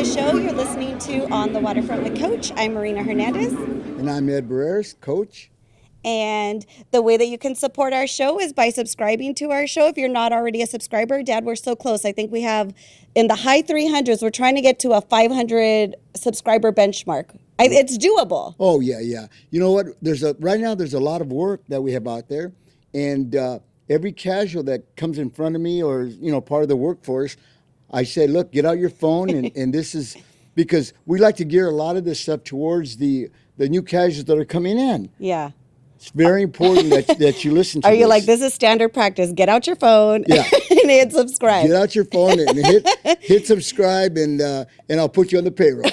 show. You're listening to On the Waterfront with Coach. I'm Marina Hernandez. And I'm Ed Barreras, Coach. And the way that you can support our show is by subscribing to our show. If you're not already a subscriber, Dad, we're so close. I think we have in the high 300s. We're trying to get to a 500 subscriber benchmark. It's doable. Oh, yeah. You know what? Right now there's a lot of work that we have out there. And every casual that comes in front of me or, part of the workforce, I say, look, get out your phone. And this is because we like to gear a lot of this stuff towards the new casuals that are coming in. Yeah. It's very important that you listen to Are you this. like, this is standard practice? Get out your phone and hit subscribe. Get out your phone and hit subscribe, and I'll put you on the payroll.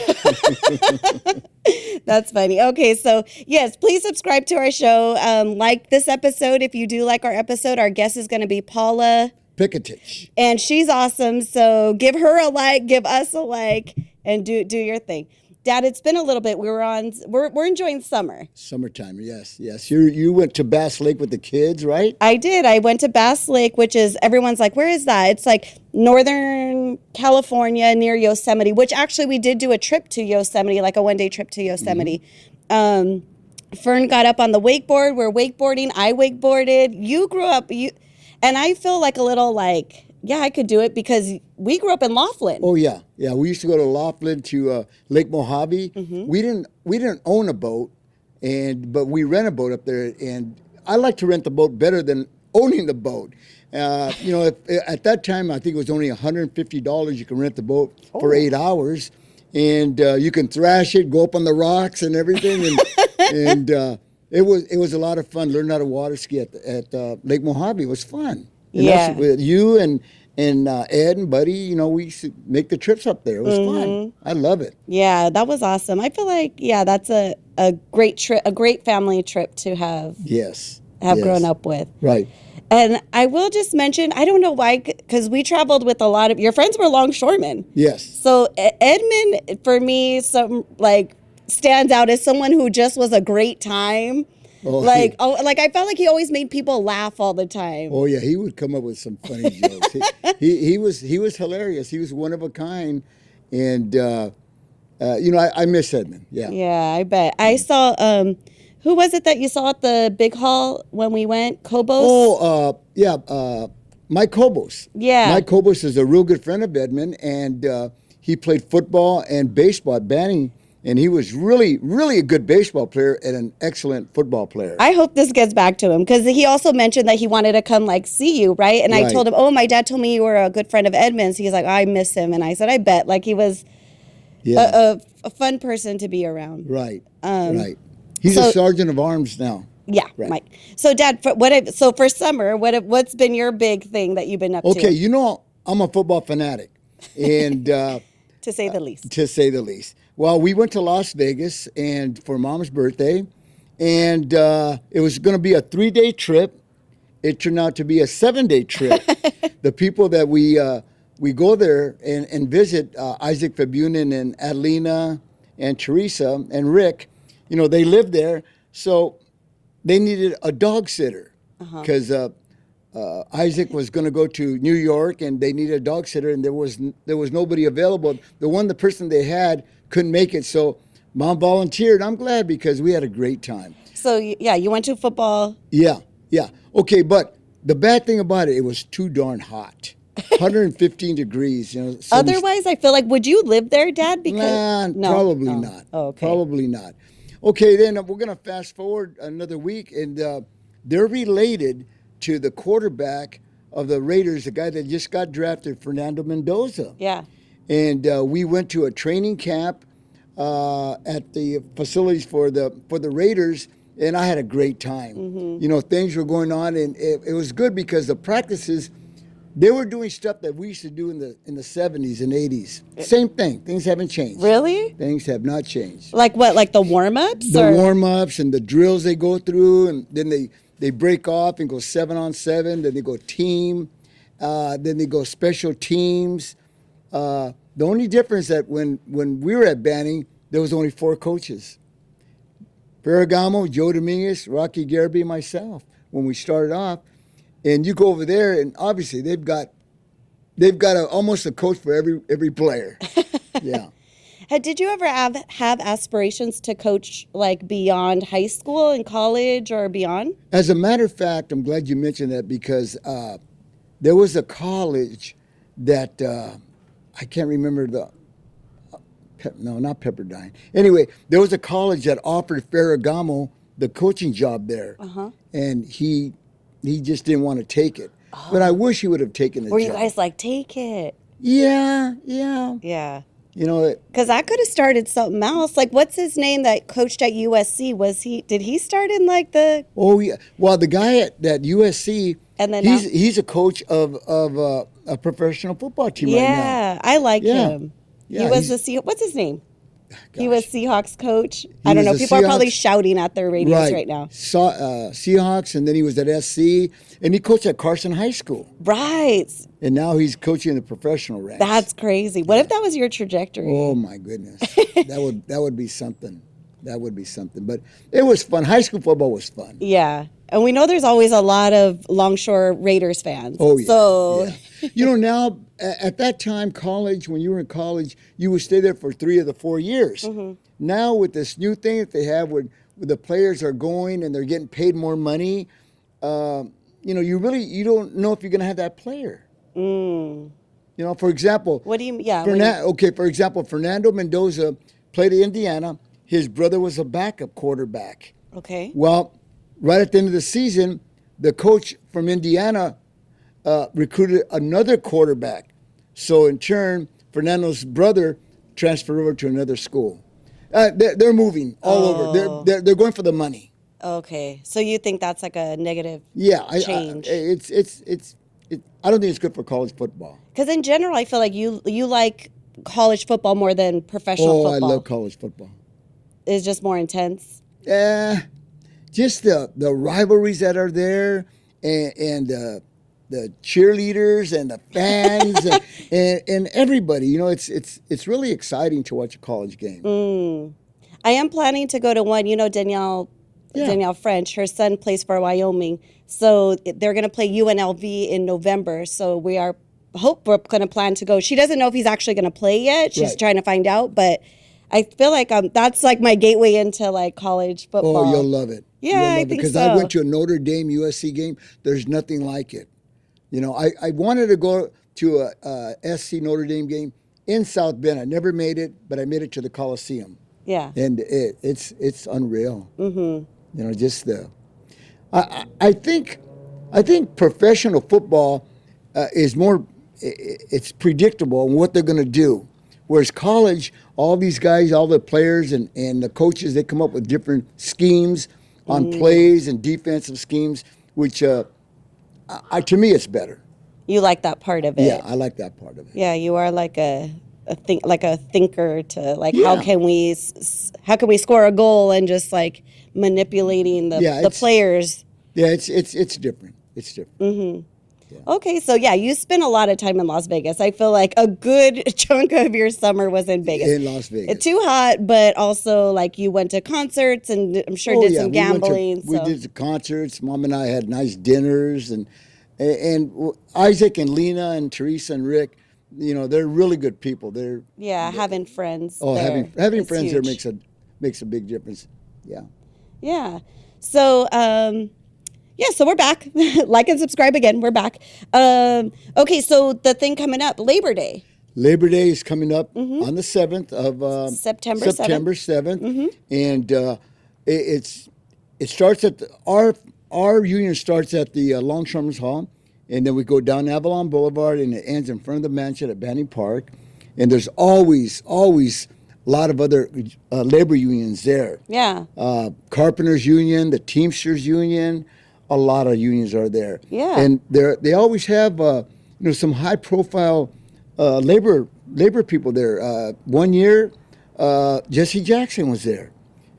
That's funny. Okay, so yes, please subscribe to our show. Like this episode. If you do like our episode, our guest is going to be Paula Piketich. And she's awesome. So give her a like, give us a like, and do your thing. Dad, it's been a little bit. We're enjoying summer. Summertime, yes. You went to Bass Lake with the kids, right? I did. I went to Bass Lake, which is, everyone's like, where is that? It's like Northern California near Yosemite, which actually we did do a trip to Yosemite, like a one-day trip to Yosemite. Mm-hmm. Fern got up on the wakeboard. We're wakeboarding. I wakeboarded. You grew up, and I feel like a little like, yeah, I could do it because we grew up in Laughlin. Oh yeah. We used to go to Laughlin to Lake Mojave. Mm-hmm. We didn't own a boat, but we rent a boat up there. And I like to rent the boat better than owning the boat. At that time I think it was only $150. You can rent the boat for 8 hours, and you can thrash it, go up on the rocks and everything, and it was a lot of fun. Learning how to water ski at Lake Mojave was fun. And that's with you and Ed and Buddy, we used to make the trips up there. It was fun. I love it. Yeah, that was awesome. I feel like, that's a great trip, a great family trip to have. Yes. Grown up with. Right. And I will just mention, I don't know why, because we traveled with a lot of, your friends were longshoremen. Yes. So Edmund, for me, stands out as someone who just was a great time. I felt like he always made people laugh all the time. Oh yeah, he would come up with some funny jokes. He was hilarious. He was one of a kind, and I miss Edmund. Yeah. Yeah, I bet. I saw who was it that you saw at the big hall when we went? Cobos? Mike Cobos. Yeah. Mike Cobos is a real good friend of Edmund, and he played football and baseball at Banning. And he was really, really a good baseball player and an excellent football player. I hope this gets back to him, because he also mentioned that he wanted to come see you, right? And I told him, my dad told me you were a good friend of Edmund's. He's like, I miss him. And I said, I bet. Like, he was a fun person to be around. Right. Right. He's a sergeant of arms now. Yeah, right. Mike. So, Dad, for summer, what's been your big thing that you've been up to? Okay, I'm a football fanatic, and to say the least. To say the least. Well, we went to Las Vegas and for Mom's birthday, and it was going to be a 3-day trip. It turned out to be a 7-day trip. The people that we go there and visit, Isaac Fabunin and Adelina and Teresa and Rick, they live there, so they needed a dog sitter because Isaac was going to go to New York, and they needed a dog sitter, and there was nobody available. The person they had couldn't make it, so Mom volunteered. I'm glad, because we had a great time. So you went to football. Yeah. Okay, but the bad thing about it was too darn hot. 115 degrees. Otherwise, I feel like, would you live there, Dad? No, probably not. Oh, okay. Probably not. Okay, then we're going to fast forward another week, and they're related to the quarterback of the Raiders, the guy that just got drafted, Fernando Mendoza. Yeah. And we went to a training camp at the facilities for the Raiders, and I had a great time. Mm-hmm. Things were going on, and it was good because the practices, they were doing stuff that we used to do in the 70s and 80s. Same thing. Things haven't changed. Really? Things have not changed. Like what? Like the warm-ups? The warm-ups and the drills they go through, and then they break off and go 7-on-7. Then they go team. Then they go special teams. The only difference that when we were at Banning, there was only 4 coaches. Ferragamo, Joe Dominguez, Rocky Garrity, myself, when we started off. And you go over there, and obviously they've got almost a coach for every player. Yeah. Did you ever have aspirations to coach like beyond high school and college or beyond? As a matter of fact, I'm glad you mentioned that because there was a college that I can't remember no, not Pepperdine. Anyway, there was a college that offered Ferragamo the coaching job there, and he just didn't want to take it. But I wish he would have taken the Were job. you guys like, take it? Yeah. Yeah. You know, Because I could have started something else. Like, what's his name that coached at USC? Did he start in like the? oh yeah. Well, the guy at USC, And then he's a coach of a professional football team right now. Yeah, I like Yeah. him. Yeah, He was he's- the what's his name? He Gosh. was Seahawks coach. I don't was know. the People are probably Seahawks- shouting at their radios right now. Seahawks, and then he was at SC, and he coached at Carson High School, Right. and now he's coaching in the professional ranks. That's crazy. What if that was your trajectory? Oh my goodness, that would be something. That would be something. But it was fun. High school football was fun. Yeah. And we know there's always a lot of Longshore Raiders fans. Oh yeah. So yeah. You know, now at that time, college, when you were in college, you would stay there for 3 of the 4 years. Mm-hmm. Now with this new thing that they have, where the players are going and they're getting paid more money, you know, you don't know if you're going to have that player. You know, for example, what do you? Yeah. for example, Fernando Mendoza played at Indiana. His brother was a backup quarterback. Okay. Well, right at the end of the season, the coach from Indiana recruited another quarterback. So in turn, Fernando's brother transferred over to another school. They're moving all over. They're going for the money. Okay. So you think that's like a negative Yeah, change? I don't think it's good for college football. Because in general, I feel like you like college football more than professional Oh, football. I love college football. It's just more intense. Just the rivalries that are there, and the cheerleaders and the fans and everybody. You know, it's really exciting to watch a college game. I am planning to go to one. You know, Danielle Yeah. French, her son plays for Wyoming. So they're going to play UNLV in November. So we're going to plan to go. She doesn't know if he's actually going to play yet. She's Right. trying to find out. But I feel like that's like my gateway into like college football. Oh, you'll love it. Yeah, You'll love I it. think Because so. I went to a Notre Dame USC game. There's nothing like it. You know, I wanted to go to a SC Notre Dame game in South Bend. I never made it, but I made it to the Coliseum. Yeah. And it's unreal. Mm-hmm. You know, just I think professional football is more. It's predictable in what they're going to do, whereas college, all these guys, all the players and the coaches, they come up with different schemes on plays and defensive schemes, which to me it's better. You like that part of it. Yeah, I like that part of it. Yeah, you are like a thinker to like Yeah. how can we score a goal and just like manipulating the players. Yeah, it's different. It's different. Okay, so yeah, you spent a lot of time in Las Vegas. I feel like a good chunk of your summer was in Vegas. In Las Vegas. It's too hot, but also like you went to concerts and I'm sure did some gambling. We did the concerts. Mom and I had nice dinners, and Isaac and Lena and Teresa and Rick, you know, they're really good people. They're having friends. oh, there having is friends huge. there makes a big difference. Yeah. Yeah. So, so we're back. Like and subscribe again. We're back. Okay, so the thing coming up, Labor Day. Labor Day is coming up on the 7th of September 7th, and it starts at our union starts at the Longshoremen's Hall, and then we go down Avalon Boulevard, and it ends in front of the mansion at Banning Park, and there's always a lot of other labor unions there. Yeah. Carpenters Union, the Teamsters Union, a lot of unions are there. Yeah. And they always have some high profile labor people there. One year, Jesse Jackson was there,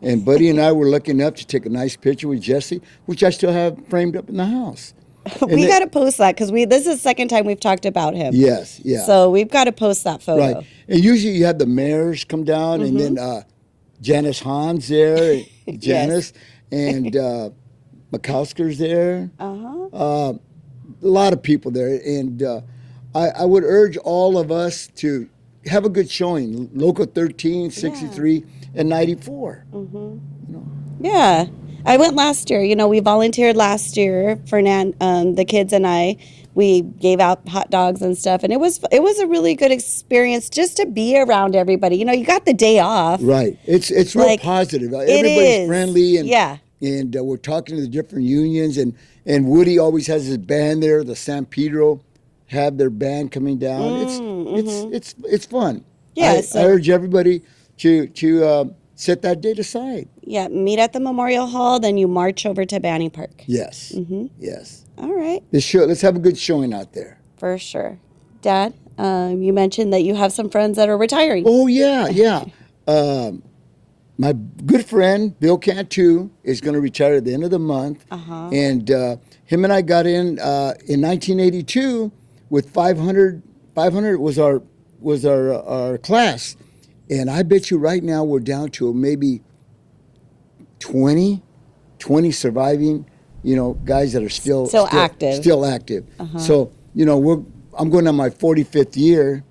and Buddy and I were lucky enough to take a nice picture with Jesse, which I still have framed up in the house. We got to post that because this is the second time we've talked about him. Yes, yeah. So we've got to post that photo. Right. And usually you have the mayors come down, and then Janice Hahn's there, Janice, and Mikowsker's there. A lot of people there. And I would urge all of us to have a good showing. Local 13, 63, and 94. Yeah. I went last year. You know, we volunteered last year for the kids and I. We gave out hot dogs and stuff, and it was a really good experience just to be around everybody. You know, you got the day off. Right. It's real Like, positive. it Everybody's is. friendly, and Yeah. and we're talking to the different unions, and Woody always has his band there. The San Pedro have their band coming down. It's fun. Yeah, I urge everybody to set that date aside. Yeah, meet at the Memorial Hall, then you march over to Banning Park. Yes. Yes. All right. Let's have a good showing out there. For sure. Dad, you mentioned that you have some friends that are retiring. Oh, yeah. My good friend, Bill Cantu, is going to retire at the end of the month. And him and I got in 1982 with 500. 500 was our class. And I bet you right now we're down to maybe 20 surviving, guys that are still active. Still active. So, I'm going on my 45th year.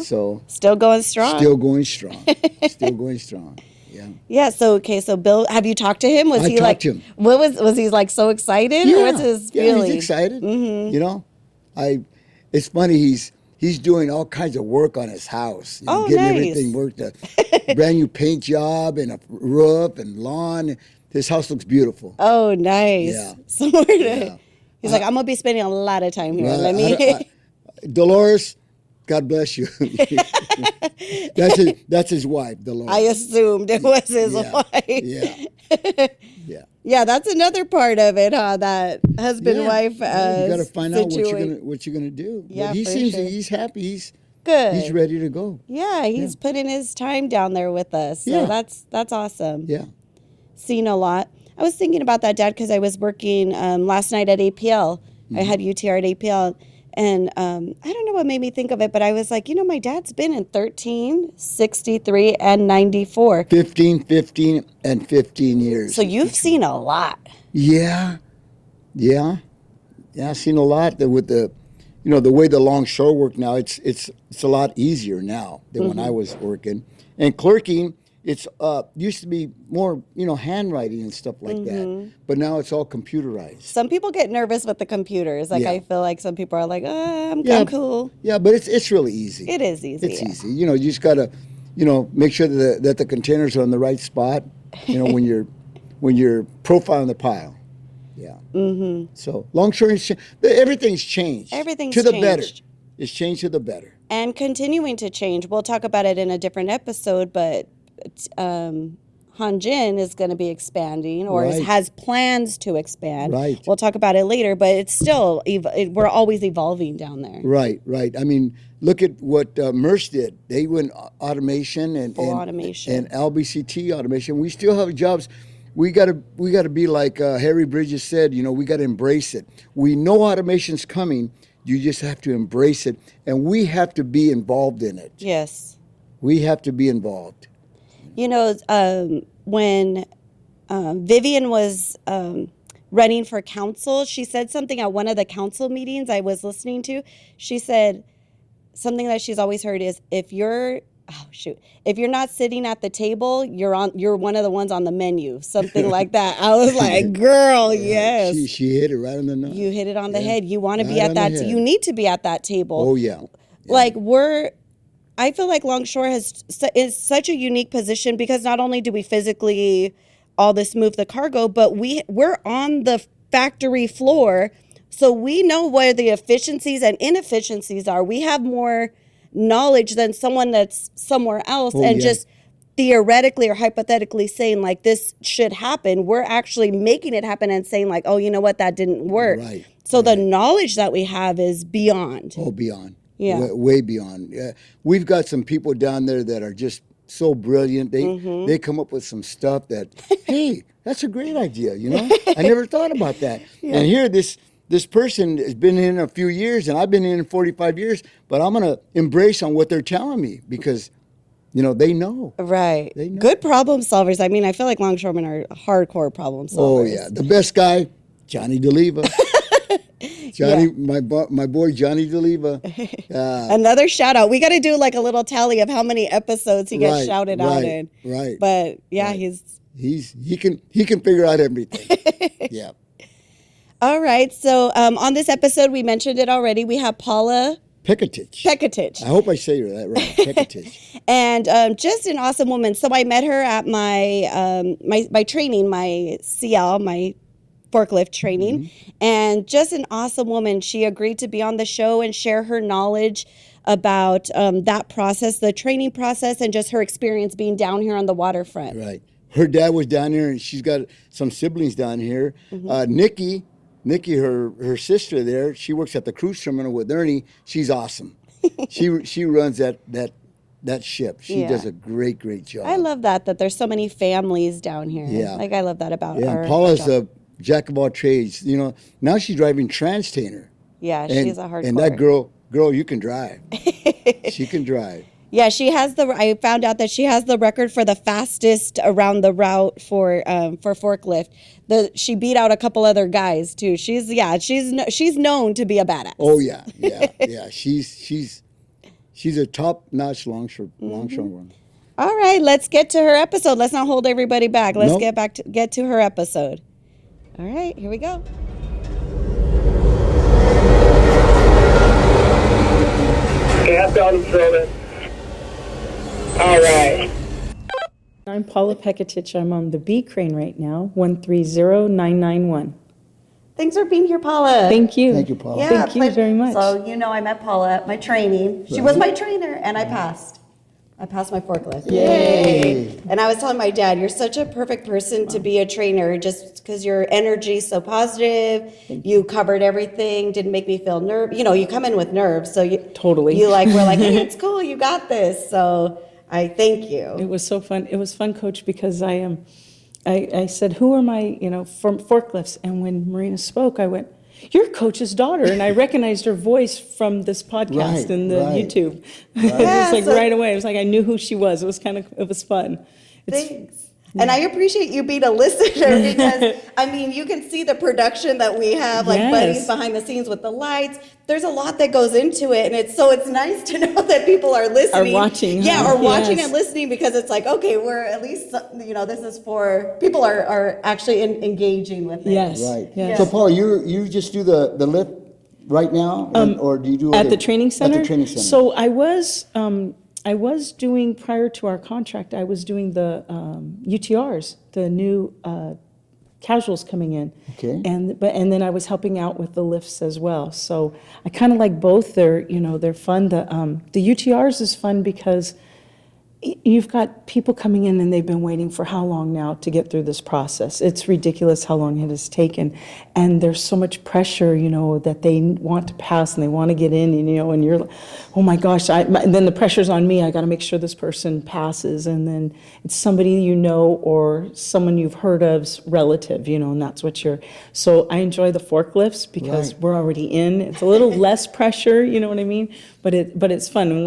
So Still going strong. Still going strong. Still going strong. Yeah. Yeah. So Bill, have you talked to him? Was I he talked like? to him. What was he like? So excited? Yeah. Or what's his feeling? He's excited. It's funny. He's doing all kinds of work on his house. Getting nice. everything worked. A brand new paint job and a roof and lawn. His house looks beautiful. Oh, nice. Yeah. Somewhere to. Yeah. He's like, I'm gonna be spending a lot of time here. Let me. Dolores, God bless you. That's his wife, Dolores. I assumed it was his wife. Yeah. Yeah, that's another part of it, huh? That husband-wife you got to find out situation. what you're gonna do. Yeah, but he for seems sure. he's happy. He's Good. He's ready to go. Yeah, he's putting his time down there with us. So Yeah. that's awesome. Yeah. Seen a lot. I was thinking about that, Dad, because I was working last night at APL. I had UTR at APL. And I don't know what made me think of it, but I was like, my dad's been in 13, 63, and 94. 15, and 15 years. So you've seen a lot. Yeah. I've seen a lot with the way the longshore work now. It's a lot easier now than when I was working. And clerking, it's used to be more handwriting and stuff like that, but now it's all computerized. Some people get nervous with the computers. Like I feel like some people are like, I'm cool. Yeah, but it's really easy. It is easy. It's easy. You just gotta make sure that the containers are in the right spot. When you're profiling the pile. Yeah. So longshore, everything's changed. Everything's to the changed. better. It's changed to the better. And continuing to change. We'll talk about it in a different episode, but Hanjin is going to be expanding or has plans to expand. Right. We'll talk about it later, but it's still, we're always evolving down there. Right. I mean, look at what Merce did. They went automation and automation and LBCT automation. We still have jobs. We got to be like Harry Bridges said. We got to embrace it. We know automation's coming. You just have to embrace it, and we have to be involved in it. Yes. We have to be involved. When Vivian was running for council, she said something at one of the council meetings I was listening to. She said something that she's always heard is if you're not sitting at the table, you're one of the ones on the menu, something like that. I was like, girl, yes. She hit it right on the nose. You hit it on the head. You want to be at that. You need to be at that table. Oh yeah. Like I feel like Longshore is such a unique position because not only do we physically all this move the cargo, but we're on the factory floor, so we know where the efficiencies and inefficiencies are. We have more knowledge than someone that's somewhere else just theoretically or hypothetically saying like this should happen. We're actually making it happen and saying like, oh, you know what, that didn't work. Right. So the knowledge that we have is beyond. Oh, beyond. Yeah. Way beyond. We've got some people down there that are just so brilliant. They come up with some stuff that, hey, that's a great idea, I never thought about that. Yeah. And here this person has been in a few years, and I've been in 45 years, but I'm going to embrace on what they're telling me because, they know. Right. They know. Good problem solvers. I mean, I feel like longshoremen are hardcore problem solvers. Oh, yeah. The best guy, Johnny DeLeva. Johnny, Yeah. my boy Johnny Deliva. Another shout out. We got to do like a little tally of how many episodes he gets Right, shouted out right, in. right, But yeah, right. he's he can figure out everything. Yeah. all right. So on this episode, we mentioned it already. We have Paula Pekatich. Pekatich. I hope I say that right. Pekatich. And just an awesome woman. So I met her at my training, my CL, my forklift training, and just an awesome woman. She agreed to be on the show and share her knowledge about that process, the training process, and just her experience being down here on the waterfront. Right. Her dad was down here, and she's got some siblings down here. Nikki, her sister there, she works at the cruise terminal with Ernie. She's awesome. She runs that ship. She Yeah. does a great job. I love that there's so many families down here. Yeah. Like I love that about Yeah, our and Paula's job. a jack of all trades. You know, now she's driving Transtainer. Yeah, And, she's a hardcore. and that girl, you can drive. She can drive. Yeah, I found out that she has the record for the fastest around the route for forklift. She beat out a couple other guys too. She's known to be a badass. Oh yeah. She's a top-notch longshoreman. All right, let's get to her episode. Let's not hold everybody back. Let's Nope. get to her episode. All right, here we go. Gas on filming. All right. I'm Paula Pekatich. I'm on the B crane right now, 130991. Thanks for being here, Paula. Thank you. Thank you, Paula. Yeah, Thank you very much. So I met Paula at my training. She was my trainer, and I passed. I passed my forklift. Yay. And I was telling my dad, you're such a perfect person to be a trainer just because your energy is so positive. You covered everything, didn't make me feel nerve. You come in with nerves, so you Totally. You we're like, hey, it's cool, you got this. So I thank you. It was so fun. It was fun, Coach, because I said, who are my, from forklifts? And when Marina spoke, I went, you're Coach's daughter. And I recognized her voice from this podcast Right, and the right. YouTube. It Yeah, was like so- right away. It was like I knew who she was. It was fun. Thanks. And I appreciate you being a listener because, you can see the production that we have, like Yes. buddies behind the scenes with the lights. There's a lot that goes into it. And it's nice to know that people are listening. Are watching, Yeah, huh? or watching Yes. and listening because it's like, okay, we're at least, this is for, people are actually engaging with it. Yes. Right. Yes. So, Paula, you just do the lift right now, or do you do At other- the training center? At the training center. So I was doing, prior to our contract, I was doing the UTRs, the new casuals coming in. Okay. And then I was helping out with the lifts as well. So I kind of like both. They're fun. The UTRs is fun because you've got people coming in and they've been waiting for how long now to get through this process? It's ridiculous how long it has taken. And there's so much pressure, that they want to pass and they want to get in, and you're like, oh my gosh, and then the pressure's on me. I got to make sure this person passes. And then it's somebody or someone you've heard of's relative, and that's what so I enjoy the forklifts because Right. we're already in. It's a little less pressure, you know what I mean? But it's fun. And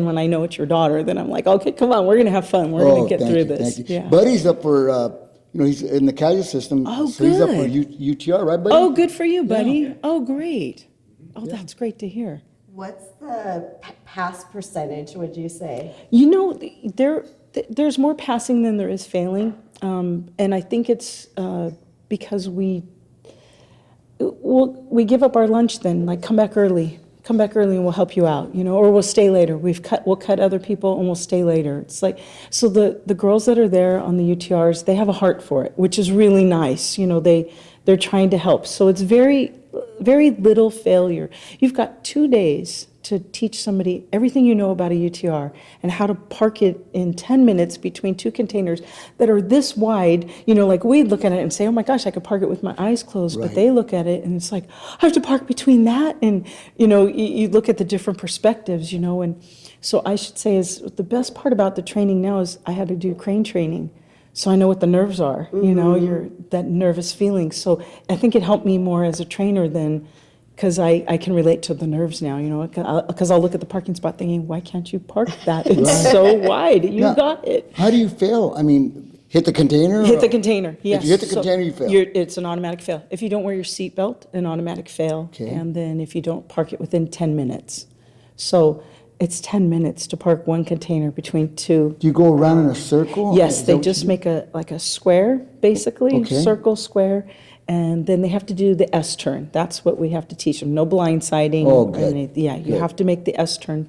when I know it's your daughter, then I'm like, okay, come on, we're going to have fun. We're going to get thank through you, this. Thank you. Yeah. Buddy's up for, he's in the casual system. Oh, so he's up for good. UTR, right, buddy? Oh, good for you, buddy. Oh, great. Oh, that's great to hear. What's the pass percentage, would you say? There's more passing than there is failing. And I think it's because we give up our lunch then, like come back early and we'll help you out, or we'll stay later. We'll cut other people and we'll stay later. It's like, so the girls that are there on the UTRs, they have a heart for it, which is really nice. They're trying to help. So it's very, very little failure. You've got 2 days to teach somebody everything you know about a UTR and how to park it in 10 minutes between two containers that are this wide. Like we look at it and say, oh my gosh, I could park it with my eyes closed. Right. But they look at it and it's like, I have to park between that. And, you look at the different perspectives, and so I should say is the best part about the training now is I had to do crane training. So I know what the nerves are, you're that nervous feeling. So I think it helped me more as a trainer than, because I can relate to the nerves now, because I'll look at the parking spot thinking, why can't you park that? It's so wide. You Yeah. got it. How do you fail? hit the container? Hit the container, yes. If you hit the container, you fail. It's an automatic fail. If you don't wear your seatbelt, an automatic fail. Okay. And then if you don't park it within 10 minutes. So it's 10 minutes to park one container between two. Do you go around in a circle? Yes, Is that they what you just do? make a square, basically, Okay. circle, square, and then they have to do the S turn. That's what we have to teach them. No blindsiding. Oh, or good. Yeah, you Good. have to make the S turn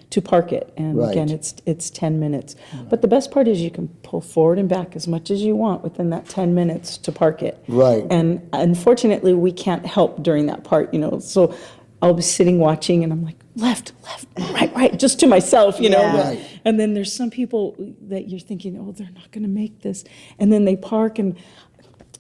to park it. And Right. again, it's 10 minutes. But the best part is you can pull forward and back as much as you want within that 10 minutes to park it. Right. And unfortunately, we can't help during that part, So I'll be sitting watching and I'm like, left, right, just to myself, Yeah. But- Right. And then there's some people that you're thinking, oh, they're not going to make this. And then they park and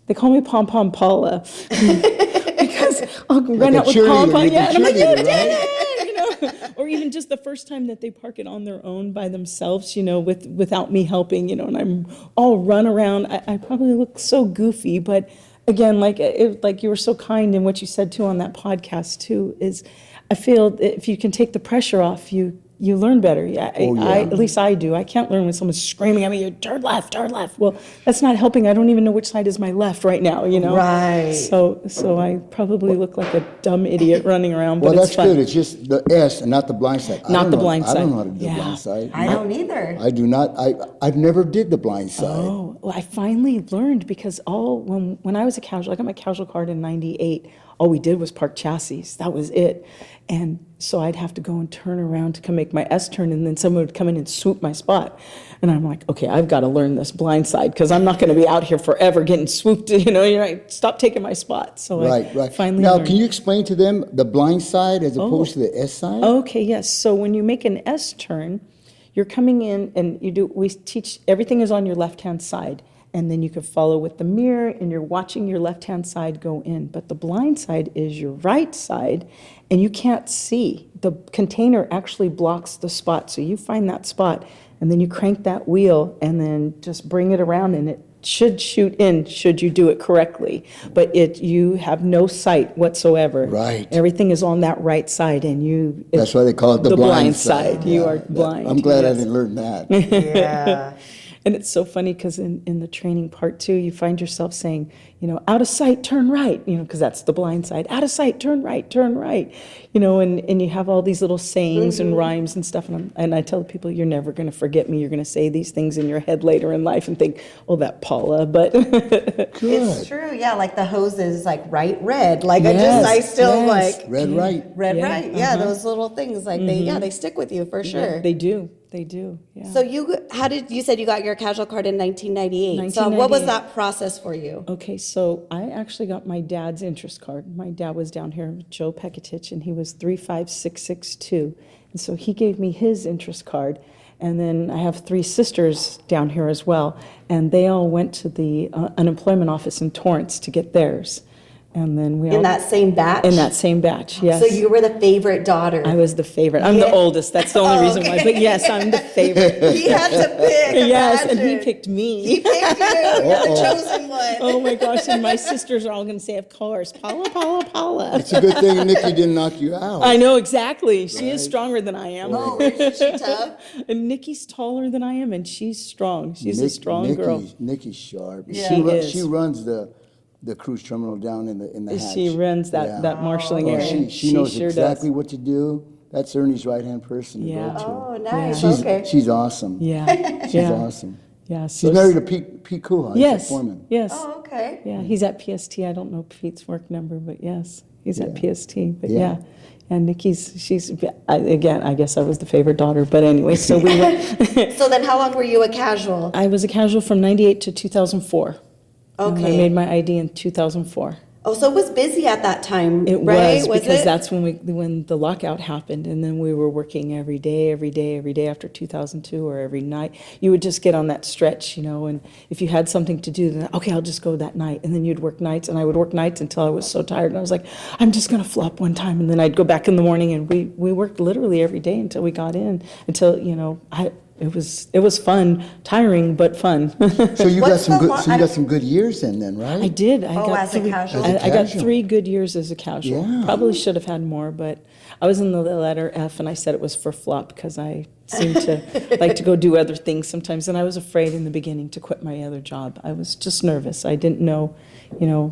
they call me Pom Pom Paula because I'll run a out with cheerleader, Pom Pom. like a Yeah, and I'm like, you cheerleader, did right? it! Or even just the first time that they park it on their own by themselves, without me helping, and I'm all run around. I probably look so goofy, but again, like you were so kind in what you said too on that podcast too, is I feel if you can take the pressure off, you learn better. Yeah, Oh, yeah. at least I do. I can't learn when someone's screaming at me, "You turn left, turn left." Well, that's not helping. I don't even know which side is my left right now, Right. So I probably look like a dumb idiot running around, but Well, it's that's fun. good. It's just the S and not the blind side. I Not don't the know- blind I don't side. know how to do Yeah. the blind side. I don't either. I do not. I've never did the blind side. Oh, well, I finally learned because when I was a casual, I got my casual card in '98. All we did was park chassis. That was it. And so I'd have to go and turn around to come make my S turn, and then someone would come in and swoop my spot. And I'm like, okay, I've got to learn this blind side because I'm not going to be out here forever getting swooped. You're right. Stop taking my spot. So Right. I finally Now, learned. can you explain to them the blind side as opposed to the S side? Okay, yes. So when you make an S turn, you're coming in and we teach, everything is on your left-hand side. And then you can follow with the mirror and you're watching your left-hand side go in. But the blind side is your right side and you can't see. The container actually blocks the spot. So you find that spot and then you crank that wheel and then just bring it around and it should shoot in should you do it correctly. But you have no sight whatsoever. Right. Everything is on that right side and That's why they call it the blind side. You Yeah, are that- blind. I'm glad I yes. didn't learn that. Yeah. And it's so funny because in the training part too, you find yourself saying, out of sight, turn right, because that's the blind side. Out of sight, turn right, and you have all these little sayings and rhymes and stuff. And I tell people, you're never going to forget me. You're going to say these things in your head later in life and think, oh, that Paula. But It's Good. true. Yeah, like the hoses, like right, red. Like Yes, I still yes. like Red, right. red, Yeah, right. Yeah, those little things like they stick with you for sure. they do. They do. Yeah. So you said you got your casual card in 1998. So what was 1998. that process for you? Okay, so I actually got my dad's interest card. My dad was down here, Joe Pekatich, and he was 35662. And so he gave me his interest card. And then I have 3 sisters down here as well. And they all went to the unemployment office in Torrance to get theirs. And then we all. In that same batch? In that same batch, yes. So you were the favorite daughter. I was the favorite. I'm the Yeah. oldest. That's the only reason why. Okay. But yes, I'm the favorite. He had to pick. Yes, and he imagine. picked He me. picked you. You're the chosen one. Oh my gosh, and my sisters are all going to say, of course, Paula, Paula, Paula. It's a good thing Nikki didn't knock you out. I know, exactly. She is stronger than I am. Oh, isn't she tough? And Nikki's taller than I am, and she's strong. She's a strong girl. Nikki's sharp. Yeah. She is. She runs the cruise terminal down in the hatch. She runs that marshalling Oh, area. she knows sure exactly does. what to do. That's Ernie's right-hand person to Yeah. go to. Oh, nice. She's, Okay. she's awesome. Yeah, She's yeah, awesome. yeah. She's married to Pete Kuha. He's Yes, a foreman. yes. Oh, okay. Yeah, he's at PST. I don't know Pete's work number, but yes, he's at PST. But Yeah. yeah. And she's, again, I guess I was the favorite daughter. But anyway, so we went. So then how long were you a casual? I was a casual from '98 to 2004. And I Okay. made my ID in 2004. Oh, so it was busy at that time, It right? was because it? that's when the lockout happened, and then we were working every day after 2002, or every night. You would just get on that stretch, and if you had something to do, then okay, I'll just go that night, and then you'd work nights, and I would work nights until I was so tired, and I was like, I'm just gonna flop one time, and then I'd go back in the morning, and we worked literally every day until we got in, until it was fun, tiring but fun. So you got What's some the good. lo- So you got some good years then, right? I did. I Oh, got as a casual. As a I got casual. 3 good years as a casual. Yeah. Probably should have had more, but I was in the letter F, and I said it was for flop because I seem to like to go do other things sometimes. And I was afraid in the beginning to quit my other job. I was just nervous. I didn't know,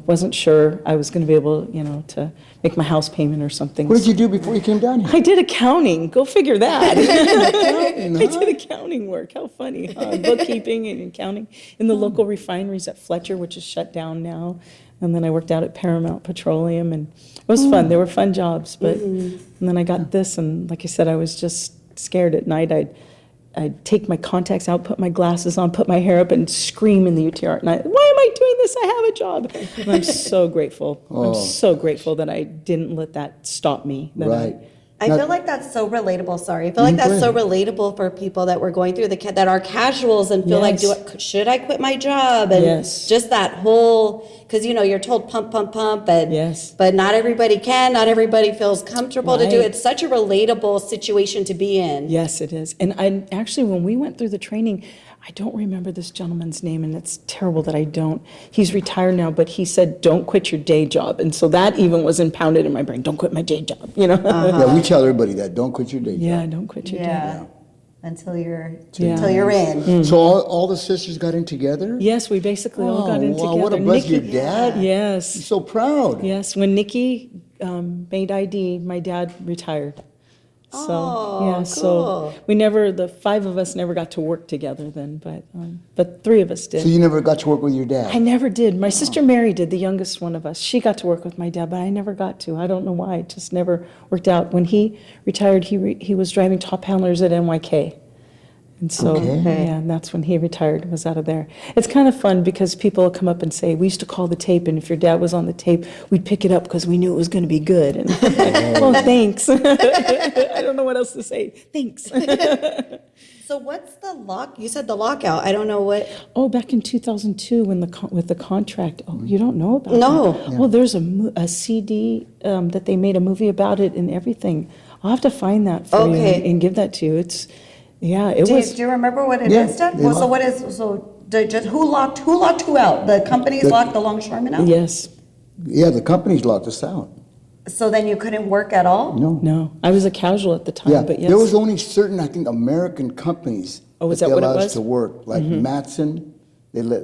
wasn't sure I was going to be able, to make my house payment or something. What did you do before you came down here? I did accounting. Go figure that. Accounting, I huh? did accounting work. How funny. Bookkeeping and accounting in the local refineries at Fletcher, which is shut down now. And then I worked out at Paramount Petroleum, and it was fun. They were fun jobs. But and then I got this, and like I said, I was just scared at night. I'd take my contacts out, put my glasses on, put my hair up, and scream in the UTR at night, "Why am I doing this? I have a job." And I'm so grateful. I'm so grateful that I didn't let that stop me. That Right. I feel like that's so relatable. Sorry, I feel like that's so relatable for people that were going through that are casuals and feel like, should I quit my job? And Yes. just that whole, because you're told pump, pump, pump, and Yes. but not everybody can. Not everybody feels comfortable to do it. Right. It's such a relatable situation to be in. Yes, it is. And I actually, when we went through the training, I don't remember this gentleman's name, and it's terrible that I don't. He's retired now, but he said, "Don't quit your day job." And so that even was impounded in my brain. Don't quit my day job, Yeah, we tell everybody that. Don't quit your day job. Yeah, don't quit your day. Yeah. Until you're Yeah. until you're in. So all the sisters got in together? Yes, we basically all got in wow, together. what a blessing. Your Nikki- dad? I'm Yes, so proud. yes. When Nikki made ID, my dad retired. So Oh, so cool. we never, the five of us never got to work together then, but three of us did. So you never got to work with your dad? I never did. My sister Mary did, the youngest one of us. She got to work with my dad, but I never got to. I don't know why. It just never worked out. When he retired, he was driving top handlers at NYK. And so, Okay. yeah, and that's when he retired, was out of there. It's kind of fun because people will come up and say, we used to call the tape, and if your dad was on the tape, we'd pick it up because we knew it was going to be good. And well, thanks. I don't know what else to say. Thanks. So what's the lock? You said the lockout. I don't know what. Oh, back in 2002, when with the contract. Oh, you don't know about No. that? Well, there's a CD that they made a movie about it and everything. I'll have to find that for you Okay. and give that to you. It Do was. you remember what it Yeah, is, Dad? they Well, so locked. what is who locked who out? The companies locked the longshoremen out. Yes. Yeah, the companies locked us out. So then you couldn't work at all. No, I was a casual at the time, Yeah, but yes. there was only certain, I think, American companies Oh, was they that what it allowed us was? to work, like Matson. They let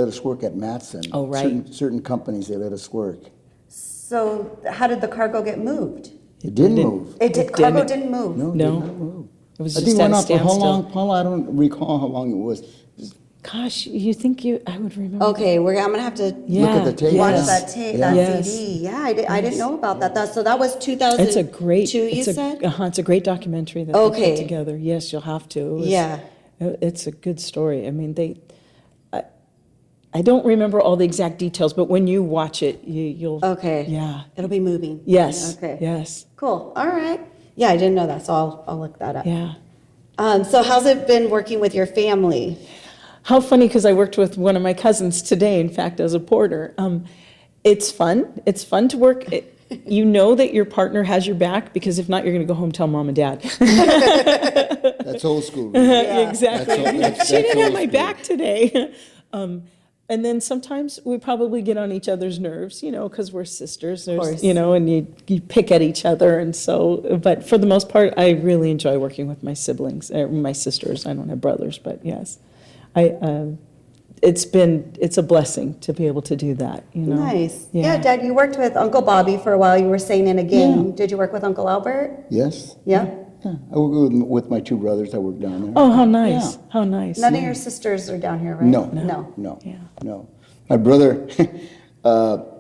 us work at Matson. Oh, right. Certain companies they let us work. So how did the cargo get moved? It didn't move. Cargo didn't. didn't move. No, it No. did not move. It was I just think it at went a on for how standstill. long, Paula? I don't recall how long it was. Gosh, you think I would remember? Okay, I'm gonna have to Yeah, Look at the tape. watch yes. that tape, Yeah. that Yes. CD. Yeah, I didn't know about that. So that was 2002. It's a great. You it's said. it's a great documentary that they Okay. put together. Yes, you'll have to. It was- Yeah. It's a good story. I mean, I don't remember all the exact details, but when you watch it, you'll. Okay. Yeah. It'll be moving. Yes. Okay. Yes. Cool. All right. Yeah, I didn't know that, so I'll look that up. Yeah. So how's it been working with your family? How funny, because I worked with one of my cousins today, in fact, as a porter. It's fun. It's fun to work. You know that your partner has your back, because if not, you're going to go home and tell mom and dad. That's old school. Really. Exactly. That's She didn't have old my school. back today. And then sometimes we probably get on each other's nerves, because we're sisters, course. and you pick at each other. And so, but for the most part, I really enjoy working with my siblings, my sisters. I don't have brothers, but yes. It's a blessing to be able to do that, Nice. Yeah, Dad, you worked with Uncle Bobby for a while. You were saying in a game. Did you work with Uncle Albert? Yes. Yeah. Yeah. I work with my two brothers. I work down there. Oh, how nice. Yeah. How nice. None of your sisters are down here, right? No. No. Yeah. No. My brother,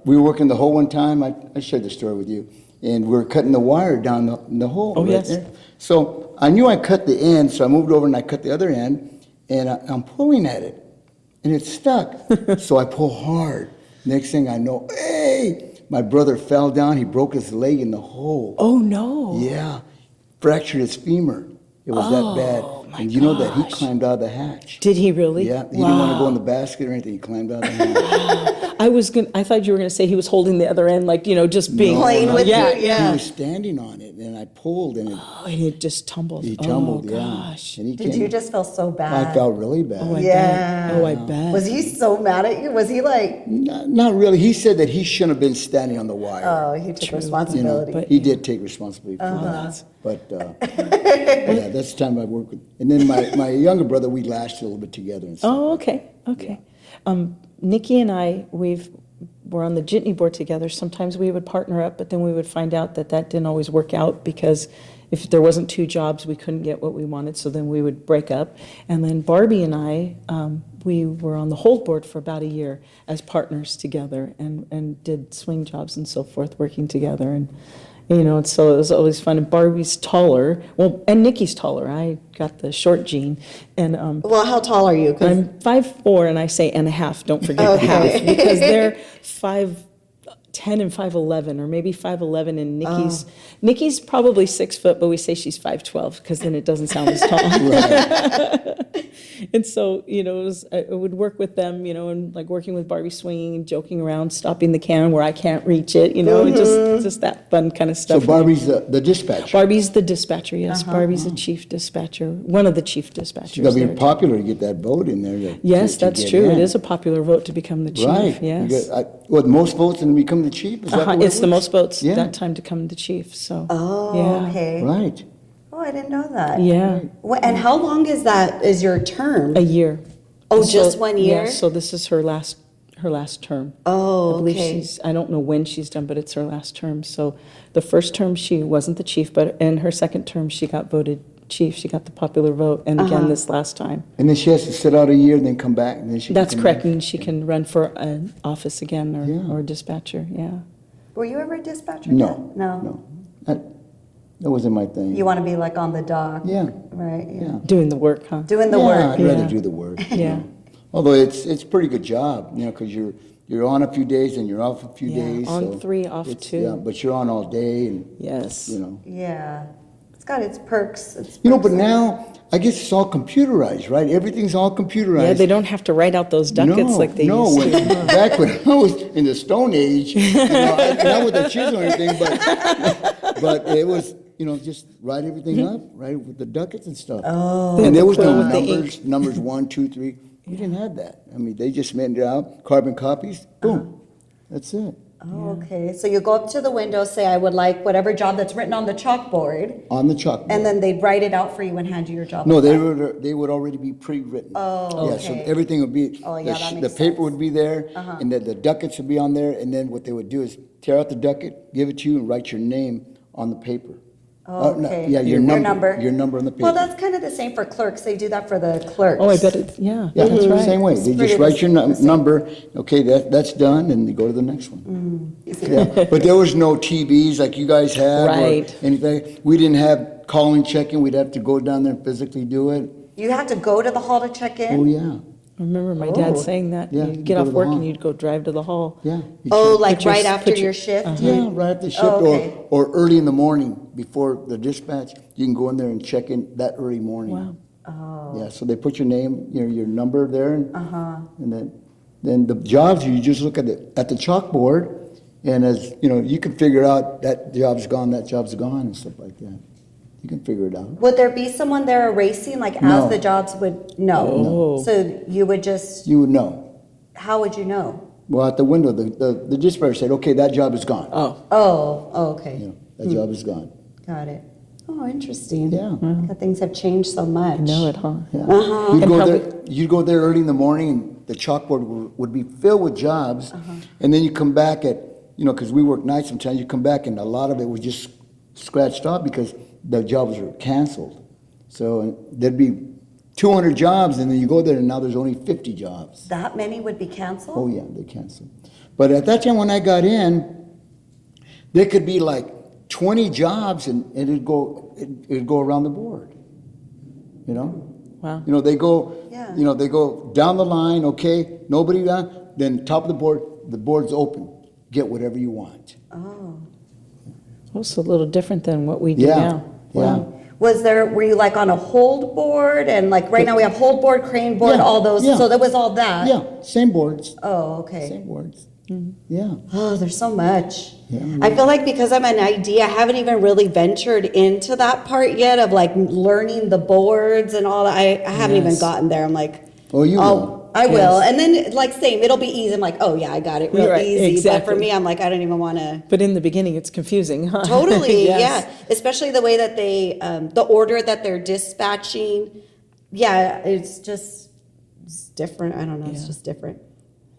we were working the hole one time. I shared the story with you. And we were cutting the wire down the hole. Oh, right yes. there. So I knew I cut the end, so I moved over and I cut the other end. And I'm pulling at it. And it's stuck. So I pull hard. Next thing I know, hey, my brother fell down. He broke his leg in the hole. Oh, no. Yeah. Fractured his femur. It was that bad. my And you know that he gosh. climbed out of the hatch. Did he really? Yeah, he didn't want to go in the basket or anything. He climbed out of the hatch. I thought you were gonna say he was holding the other end, like, just being. Playing with yeah, you, yeah. He was standing on it, and I pulled, and Oh, and it just tumbled. he tumbled. Oh, Yeah. gosh. And he Did came- you just feel so bad? I felt really bad. Oh, I Yeah. bet. Oh, I bet. Was he so mad at you? Was he like, Not really. He said that he shouldn't have been standing on the wire. oh, he took responsibility? But- He did take responsibility for that. But yeah, that's the time I worked with. And then my younger brother, we lashed a little bit together and stuff. Oh, okay, okay. Nikki and I, we're on the jitney board together. Sometimes we would partner up, but then we would find out that didn't always work out because if there wasn't 2 jobs, we couldn't get what we wanted, so then we would break up. And then Barbie and I, we were on the hold board for about a year as partners together and did swing jobs and so forth, working together. And and so it was always fun. And Barbie's taller, and Nikki's taller. I got the short gene, and Well, how tall are you? 'Cause- I'm 5'4", and I say and a half. Don't forget the half, Okay. because they're 5'10" and 5'11", or maybe 5'11", and Nikki's probably 6 foot, but we say she's 5'12", because then it doesn't sound as tall. And so, I would work with them, and like working with Barbie swinging, joking around, stopping the can where I can't reach it, just that fun kind of So stuff. Barbie's the dispatcher. Barbie's the dispatcher, yes. Barbie's the chief dispatcher, one of the chief dispatchers. She's got to be there. popular to get that vote in there. Yes, to that's get true. in. It is a popular vote to become the chief, Right. yes. What, most votes and become the chief? Is that the way it It's the works? most votes Yeah. that time to come the chief, so. Oh, yeah. okay. Right. Oh, I didn't know that. Yeah, And how long is your term? a year. Oh, So- just 1 year? Yeah, so this is her last term. Oh, I believe okay. I don't know when she's done, but it's her last term. So the first term, she wasn't the chief, but in her second term, she got voted chief. She got the popular vote, and again this last time. And then she has to sit out a year and then come back, and then she can That's come correct, back. and she can run for an office again, Yeah. or dispatcher, yeah. Were you ever a dispatcher? No. Dad? No. No. That wasn't my thing. You want to be like on the dock? Yeah. Right, yeah. Yeah. Doing the work, huh? Doing the Yeah, work. I'd rather Yeah. do the work. Yeah. Although it's a pretty good job, because you're on a few days and you're off a few Yeah, days. on so 3, off it's- 2. Yeah, but you're on all day, and Yes. Yeah. It's got its perks. but now I guess it's all computerized, right? Everything's all computerized. Yeah, they don't have to write out those ducats like they used to. Back when I was in the Stone Age, not with the chisel or anything, but it was, just write everything up, right, with the ducats and stuff. Oh. And there was no With the numbers 1, 2, 3. You didn't have that. I mean, they just meant it out, carbon copies, boom, that's it. Oh, okay. So you go up to the window, say, I would like whatever job that's written on the chalkboard, On the chalkboard. and then they'd write it out for you and hand you your job. No, back. they would already be pre-written. Oh, Yeah, so okay. everything would be, Oh, yeah, that the makes paper sense. would be there, and then the ducats would be on there, and then what they would do is tear out the ducat, give it to you, and write your name on the paper. Oh, No, okay. Yeah, your number. Your number on the paper. Well, that's kind of the same for clerks. They do that for the clerks. Oh, I bet it, yeah, Yeah, that's right. same way. It's They pretty just write your the same. number, okay, that's done, and they go to the next one. Mm. Yeah, but there was no TVs like you guys have or Right. anything. We didn't have calling, checking. We'd have to go down there and physically do it. You have to go to the hall to check in? Oh, yeah, I remember my dad Oh. saying that. Yeah, You'd get go off to the work hall. and you'd go drive to the hall. yeah. You Oh, check. like Put your- right after put your- your shift? Yeah, right at the shift, okay. or early in the morning before the dispatch. You can go in there and check in that early morning. Wow. Oh, Yeah, so they put your name, your number there, and then the jobs, you just look at the chalkboard, and as, you can figure out that job's gone, and stuff like that. You can figure it out. would there be someone there erasing, like No. as the jobs would, no? No. So you would just, You would know. how would you know? Well, at the window, the dispatcher said, okay, that job is gone. Oh, Oh, okay, That job is gone. got it. Oh, interesting. Yeah. That things have changed so much. I know it, huh? Yeah. Uh-huh. You'd And go how there. You'd go there early in the morning, and the chalkboard would be filled with jobs, and then you come back at, because we work nights sometimes. You come back, and a lot of it was just scratched off because the jobs were canceled. So there'd be 200 jobs, and then you go there, and now there's only 50 jobs. That many would be canceled? Oh yeah, they canceled. But at that time when I got in, there could be like 20 jobs, and it'd go around the board. Wow. They go, Yeah. they go down the line, okay, nobody down, then top of the board's open. Get whatever you want. Oh. Oh, it's a little different than what we do Yeah, now. yeah. Were you like on a hold board? And like right now we have hold board, crane board, Yeah, all those. yeah. So there was all that? Yeah, same boards, Oh, okay. same boards. Yeah. Oh, there's so much. Yeah. I feel like because I'm an ID, I haven't even really ventured into that part yet of like learning the boards and all that. I haven't even Yes. gotten there. I'm like, Oh, you oh, will. I will. Yes. And then like same, it'll be easy. I'm like, oh yeah, I got it real Right, easy. But for exactly. me, I'm like, I don't even want to. But in the beginning, it's confusing, huh? Totally, Yes. yeah. Especially the way that they, the order that they're dispatching. Yeah, it's different. I don't know. It's Yeah. just different.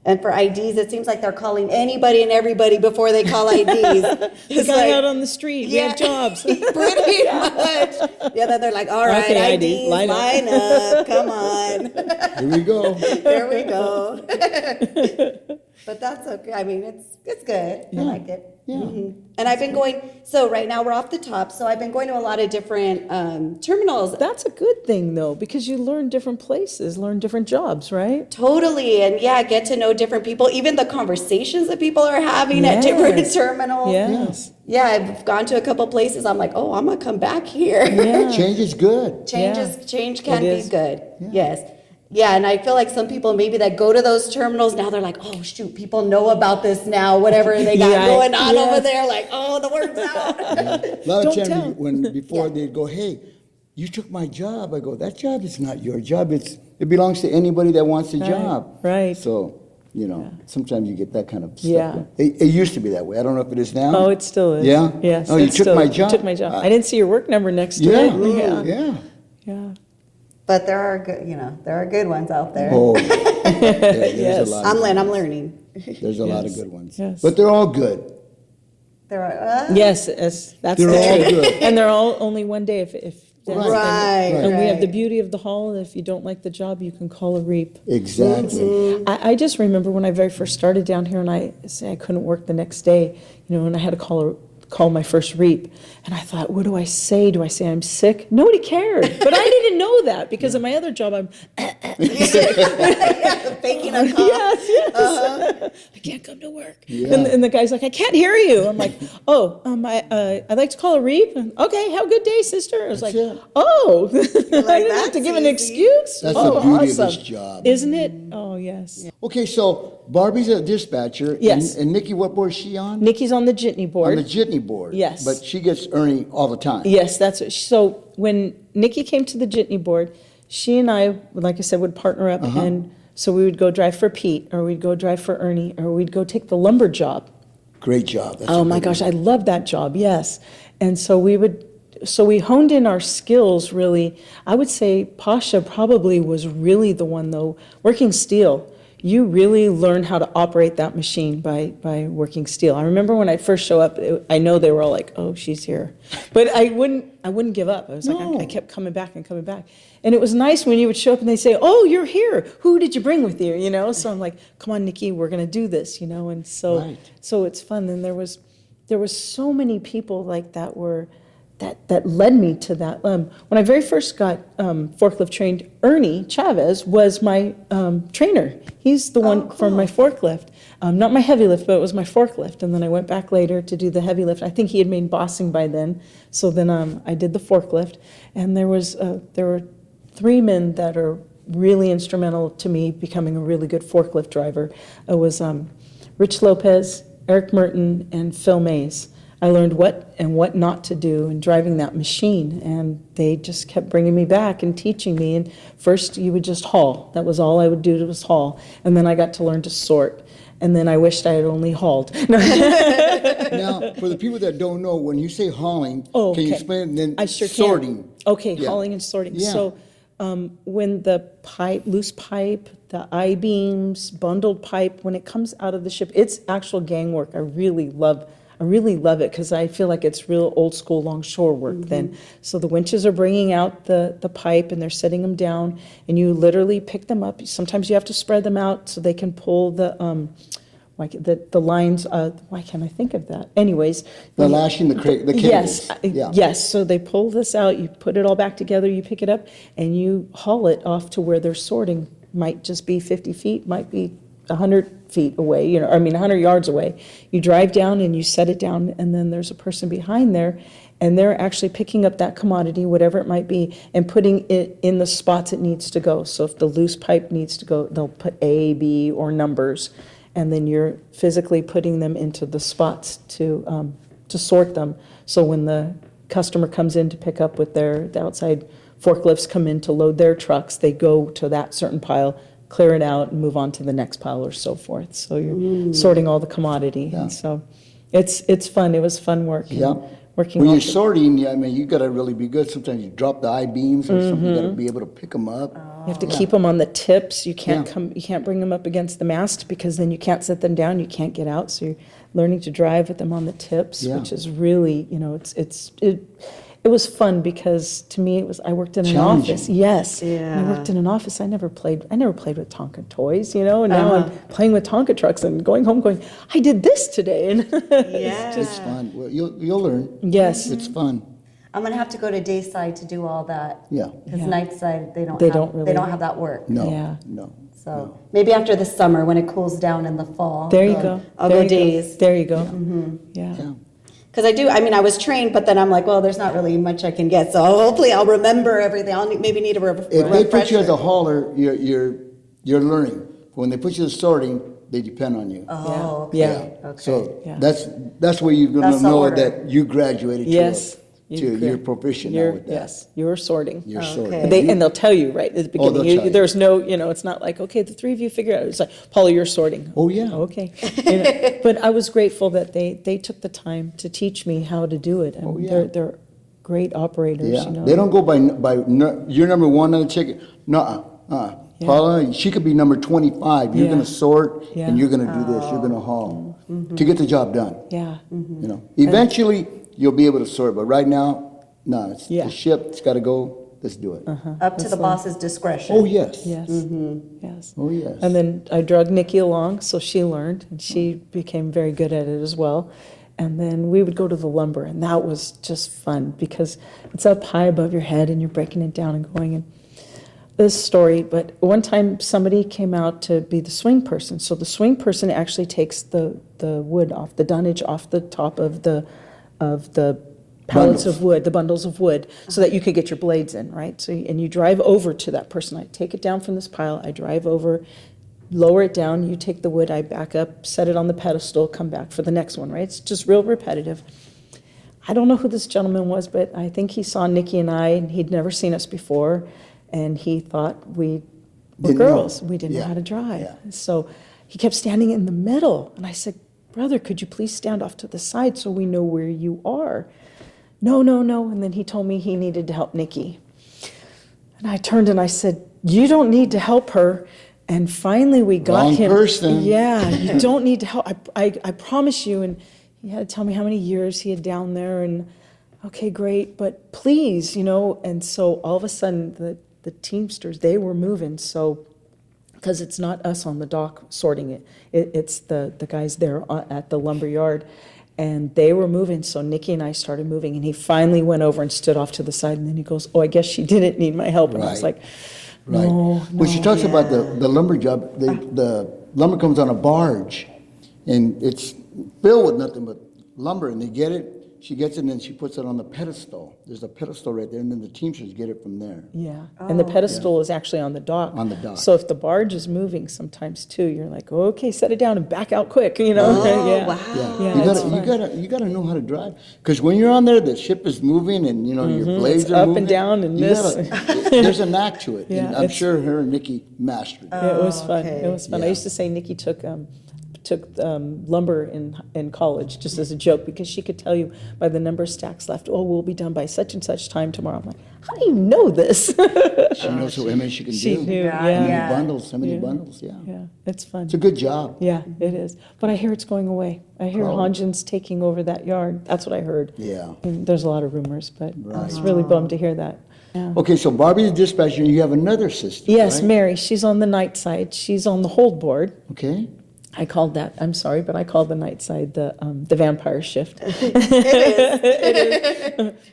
And for IDs, it seems like they're calling anybody and everybody before they call IDs. The It's guy like, out on the street, we have jobs. pretty much. Yeah, then they're like, all right, Okay, IDs, ID, line line up. up, come on. Here we go. There we go. But that's okay. I mean, it's good. I like it. Yeah. And I've been going, so right now we're off the top, so I've been going to a lot of different terminals. That's a good thing, though, because you learn different places, learn different jobs, right? Totally, and yeah, get to know different people, even the conversations that people are having at different Yes. terminals. Yes. Yeah, I've gone to a couple places, I'm like, oh, I'm gonna come back here. Yeah. Change is good. Change can It be is. good, Yeah. yes. Yeah, and I feel like some people maybe that go to those terminals, now they're like, oh, shoot, people know about this now, whatever they got Yeah, going on yes. over there, like, oh, the word's out. A lot of Don't tell. times before they'd go, hey, you took my job. I go, that job is not your job. It belongs to anybody that wants the Right, job. right. So, sometimes you get that kind of stuff. Yeah. It used to be that way. I don't know if it is now. Oh, it still is. Yeah? Yes. Oh, you it's took still- my job? You took my job. I didn't see your work number next to Yeah. it. Yeah. Yeah. But there are good, there are good ones out there. Oh, there's Yes. a lot. I'm of, learning. there's a lot of good ones. Yes. But they're all good. There are, Yes, that's They're the all truth. good. And they're all only one day if that's Right. right, And we have the right. beauty of the hall, if you don't like the job, you can call a reap. Exactly. I just remember when I very first started down here and I couldn't work the next day, and I had to call my first reap. And I thought, what do I say? Do I say I'm sick? Nobody cared. But I didn't know that because in my other job, I'm, Faking a cough. yes. I can't come to work. Yeah. And the guy's like, I can't hear you. I'm like, oh, I'd like to call a reap. Okay, have a good day, sister. I was like, it. oh, I didn't have that's to give an easy. excuse. That's oh, the beauty awesome. of this job. Isn't it? Oh, yes. Okay, so Barbie's a dispatcher. Yes. And Nikki, what board is she on? Nikki's on the jitney board. On the jitney board. Yes. But she gets Ernie all the time. Yes, that's it. So when Nikki came to the jitney board, she and I, like I said, would partner up, and so we would go drive for Pete, or we'd go drive for Ernie, or we'd go take the lumber job. Great job. That's Oh a my good gosh, one. I love that job, yes. And so we honed in our skills really. I would say Pasha probably was really the one though, working steel. You really learn how to operate that machine by working steel. I remember when I first show up, I know they were all like, oh, she's here. But I wouldn't give up. I was like, No. I kept coming back and coming back. And it was nice when you would show up and they say, oh, you're here. Who did you bring with you? So I'm like, come on, Nikki, we're going to do this, And so, Right. so it's fun. And there was so many people like that that led me to that. When I very first got forklift trained, Ernie Chavez was my trainer. He's the one for my forklift. Not my heavy lift, but it was my forklift. And then I went back later to do the heavy lift. I think he had made bossing by then. So then I did the forklift. And there were 3 men that are really instrumental to me becoming a really good forklift driver. It was Rich Lopez, Eric Merton, and Phil Mays. I learned what and what not to do in driving that machine, and they just kept bringing me back and teaching me. And first, you would just haul. That was all I would do, was haul. And then I got to learn to sort. And then I wished I had only hauled. Now, for the people that don't know, when you say hauling, Oh, can you okay. explain then I sure can. sorting? Okay, Yeah. hauling and sorting. Yeah. So when the loose pipe, the I-beams, bundled pipe, when it comes out of the ship, it's actual gang work. I really love it because I feel like it's real old school longshore work then. So the winches are bringing out the pipe and they're setting them down, and you literally pick them up. Sometimes you have to spread them out so they can pull the lines. Why can't I think of that? Anyways. The lashing, the cables. Yes, Yeah. yes. So they pull this out, you put it all back together, you pick it up, and you haul it off to where they're sorting. Might just be 50 feet, might be 100 feet away, 100 yards away. You drive down and you set it down, and then there's a person behind there, and they're actually picking up that commodity, whatever it might be, and putting it in the spots it needs to go. So if the loose pipe needs to go, they'll put A, B, or numbers. and then you're physically putting them into the spots to sort them. So when the customer comes in to pick up with the outside forklifts come in to load their trucks, they go to that certain pile, clear it out, and move on to the next pile or so forth. So you're sorting all the commodity. Yeah. And so it's fun. It was fun work. Yeah. Working When you're off the- sorting, yeah, I mean, you got to really be good. Sometimes you drop the I-beams or something. You got to be able to pick them up. You have to keep them on the tips. You can't Yeah. you can't bring them up against the mast because then you can't set them down. You can't get out. So you're learning to drive with them on the tips, Yeah. which is really, it was fun because to me I worked in an Challenging. office. Yes. When I worked in an office. I never played with Tonka toys, and now I'm playing with Tonka trucks and going home going, I did this today. And It's fun. Well, you'll learn. yes. It's fun. I'm gonna have to go to Dayside to do all that. Yeah. Because Yeah. Nightside, they don't really- have that work. No. Yeah. No. So maybe after the summer, when it cools down in the fall. There you go. I'll There go you go. days. There you go. Yeah. Yeah. Because I was trained, but then I'm like, well, there's not really much I can get. So hopefully I'll remember everything. Maybe need a If they put you as refresher. a hauler, you're learning. When they put you as sorting, they depend on you. Oh, okay. Yeah. Okay. So Yeah. that's where you're going That's to the know order. that you graduated Yes. you're proficient now You're, with that. yes, you're sorting. You're Okay. sorting. And they'll tell you right at the beginning. they'll tell you. There's no, it's not like, okay, the three of you figure it out. It's like, Paula, you're sorting. Oh, yeah. Okay. But I was grateful that they took the time to teach me how to do it. And Oh, yeah. they're great operators. Yeah. They don't go by you're number one on the ticket. No, Yeah. Paula, she could be number 25. You're Yeah. going to sort Yeah. and you're going to do this. You're going to haul to get the job done. Yeah. Eventually you'll be able to sort, but right now, no, it's Yeah. the ship. It's got to go. Let's do it. Up to the boss's discretion. Oh yes. Yes. Yes. Oh yes. And then I drug Nikki along, so she learned, and she became very good at it as well. And then we would go to the lumber, and that was just fun because it's up high above your head, and you're breaking it down and going. And this story, but one time somebody came out to be the swing person. So the swing person actually takes the wood off, the dunnage off the top of the pallets Bundles. of wood, the bundles of wood, so that you could get your blades in, right? So, and you drive over to that person. I take it down from this pile, I drive over, lower it down, you take the wood, I back up, set it on the pedestal, come back for the next one, right? It's just real repetitive. I don't know who this gentleman was, but I think he saw Nikki and I, and he'd never seen us before, and he thought we were Didn't know. girls. We didn't know Yeah. how to drive. Yeah. So he kept standing in the middle, and I said, brother, could you please stand off to the side so we know where you are? No. And then he told me he needed to help Nikki. And I turned and I said, you don't need to help her. And finally we got Wrong him. person. Yeah, you don't need to help. I promise you. And he had to tell me how many years he had down there. And okay, great, but please, And so all of a sudden the Teamsters, they were moving. So, because it's not us on the dock sorting it. It's the guys there at the lumber yard. And they were moving, so Nikki and I started moving, and he finally went over and stood off to the side, and then he goes, oh, I guess she didn't need my help. And I was Right. like, Right. no, When she talks about the lumber job, the lumber comes on a barge, and it's filled with nothing but lumber, and they get it. She gets it, and then she puts it on the pedestal. There's a pedestal right there, and then the Teamsters get it from there. Yeah, and the pedestal is actually on the dock. On the dock. So if the barge is moving sometimes too, you're like, okay, set it down and back out quick, Oh, yeah. wow. Yeah, Yeah, it's you gotta know how to drive, because when you're on there, the ship is moving, and your blades It's are up and moving. down and You this. there's a knack to it, Yeah, and I'm it's- sure her and Nikki mastered it. Yeah, it was fun. okay. It was fun. I Yeah. used to say Nikki took lumber in college just as a joke because she could tell you by the number of stacks left. Oh, we'll be done by such and such time tomorrow. I'm like, how do you know this? She knows how many she can She do. knew. Yeah, How many yeah. bundles? How many Yeah. bundles? Yeah. Yeah, it's fun. It's a good job. Yeah, it is. But I hear it's going away. I hear Oh. Hanjin's taking over that yard. That's what I heard. Yeah. And there's a lot of rumors, but I was Right. really bummed to hear that. Yeah. Okay, so Barbie's the dispatcher, and you have another sister, Yes, right? Mary, she's on the night side. She's on the hold board. Okay. I called that, I'm sorry, but I called the night side the vampire shift.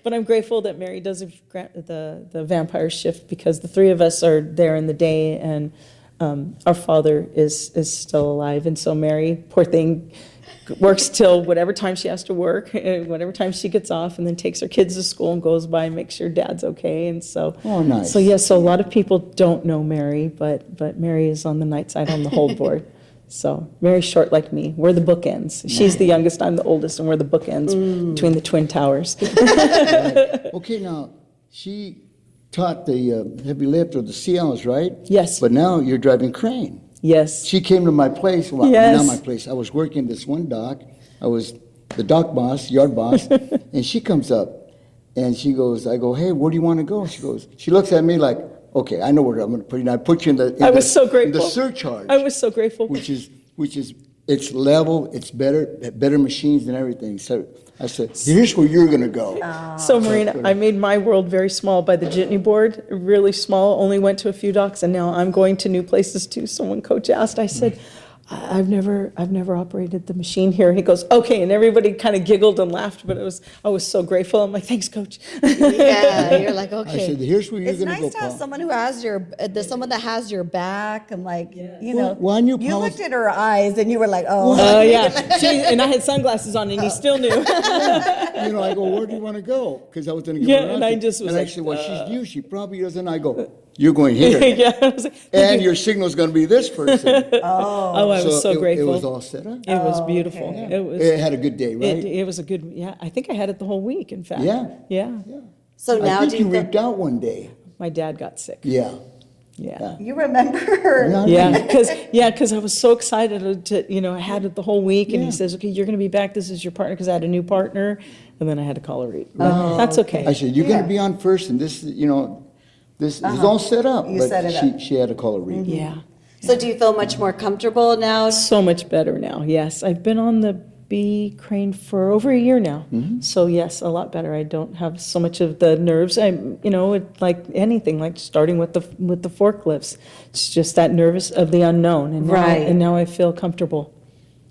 But I'm grateful that Mary does the vampire shift because the three of us are there in the day and our father is still alive. And so Mary, poor thing, works till whatever time she has to work, whatever time she gets off, and then takes her kids to school and goes by and makes sure dad's okay. And so, Oh, nice. So a lot of people don't know Mary, but Mary is on the night side on the hold board. So very short like me. We're the bookends. She's the youngest, I'm the oldest, and we're the bookends between the Twin Towers. Okay, now, she taught the heavy lift or the CLs, right? Yes. But now you're driving crane. Yes. She came to my place, well, Yes. not my place, I was working this one dock. I was the dock boss, yard boss, and she comes up and she goes, I go, hey, where do you want to go? She looks at me like, okay, I know where I'm going to put you. And I put you in the, I was so grateful. in the surcharge. I was so grateful. Which is, it's level, it's better machines and everything. So I said, here's where you're going to go. So Marina, I made my world very small by the jitney board, really small, only went to a few docks, and now I'm going to new places too. So when Coach asked, I said, I've never operated the machine here. And he goes, okay, and everybody kind of giggled and laughed, but I was so grateful. I'm like, thanks, Coach. Yeah, you're like, I okay. said, here's where you're It's going to go, nice to have Paul. someone who has someone that has your back and like, you know. Well, I knew you Paula- looked at her eyes and you were like, oh. Oh, yeah. And I had sunglasses on, and he still knew. You know, I go, where do you want to go? Because I was going to give Yeah, her an and I answer. just was And I like, said, well, she's new. She probably doesn't. I go, you're going here. Yeah, I was like, And your signal's going to be this person. oh, I was so grateful. It was all set up. It was beautiful. okay. It was. It had a good day, right? It was a good. Yeah, I think I had it the whole week. In fact. Yeah. Yeah. So now I think do you you ripped out one day. My dad got sick. Yeah. Yeah. you remember? Yeah. Because I was so excited to, I had it the whole week, and Yeah. he says, okay, you're going to be back. This is your partner, because I had a new partner, and then I had to call her. That's okay. I said, you're going Yeah. to be on first, and this, this is all set up. You but set it up. she had to call a read. Yeah. So do you feel much more comfortable now? So much better now. Yes, I've been on the B crane for over a year now. So yes, a lot better. I don't have so much of the nerves. Like anything, like starting with the forklifts. It's just that nervous of the unknown, and Right. now I feel comfortable.